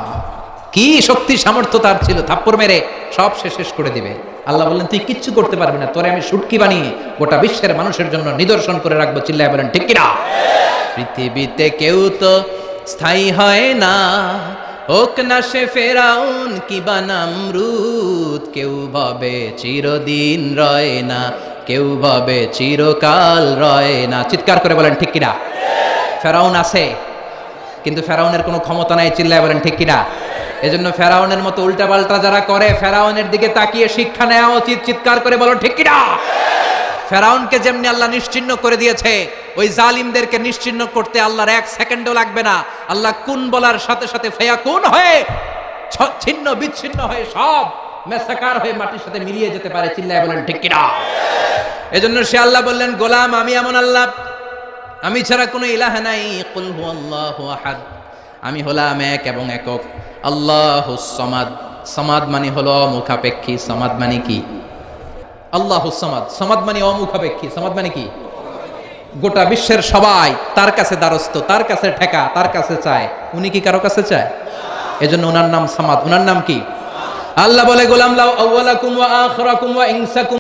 কি শক্তি সামর্থ্য তার ছিল, থাপ্পড় মেরে সব শেষ করে দিবে। আল্লাহ বললেন তুই কিচ্ছু করতে পারবি না, তোরে আমি শুটকি বানিয়ে গোটা বিশ্বের মানুষের জন্য নিদর্শন করে রাখবো। চিল্লায় বলেন ঠিক কিনা? পৃথিবীতে কেউ তো স্থায়ী হয় না, হোক না সে ফেরাউন কিবা নামরুদ। কেউ ভাবে চিরদিন রয় না, কেউ ভাবে চিরকাল রয় না। চিৎকার করে বলেন ঠিক কিনা? ফেরাউন আছে, কিন্তু ফেরাউনের কোনো ক্ষমতা নাই। চিল্লায় বলেন ঠিক কিনা? এজন্য ফেরাউনের মতো উল্টাপাল্টা যারা করে, ফেরাউনের দিকে তাকিয়ে শিক্ষা নেওয়া উচিত। চিৎকার করে বলো ঠিক কিনা? ফেরাউনকে যেমনি আল্লাহ নিশ্চিহ্ন করে দিয়েছে, ওই জালিমদেরকে নিশ্চিহ্ন করতে আল্লাহর 1 সেকেন্ডও লাগবে না। আল্লাহ কুন বলার সাথে সাথে ফায়াকুন হয়ে ছিন্ন বিচ্ছিন্ন হয়ে সব মেসাকার হয়ে মাটির সাথে মিলিয়ে যেতে পারে। চিল্লায় বলেন ঠিক কিনা? এজন্য সে আল্লাহ বললেন, গোলাম আমি এমন আল্লাহ, আমি ছাড়া কোনো ইলাহ নাই। কুল হুয়াল্লাহু আহাদ, আমি হলাম এক এবং একক। আল্লাহুস সামাদ, সামাদ মানে হলো অমুখাপেক্ষী। সামাদ মানে কি? আল্লাহুস সামাদ, সামাদ মানে অমুখাপেক্ষী। সামাদ মানে কি? গোটা বিশ্বের সবাই তার কাছে দ্বারস্থ, তার কাছে ঠেকা, তার কাছে চায়। উনি কি কারো কাছে চায়? এজন্য ওনার নাম সামাদ। ওনার নাম কি? আল্লাহ বলে, গোলাম লাউ আউয়ালাকুম ওয়া আখিরাকুম ওয়া ইনসাকুম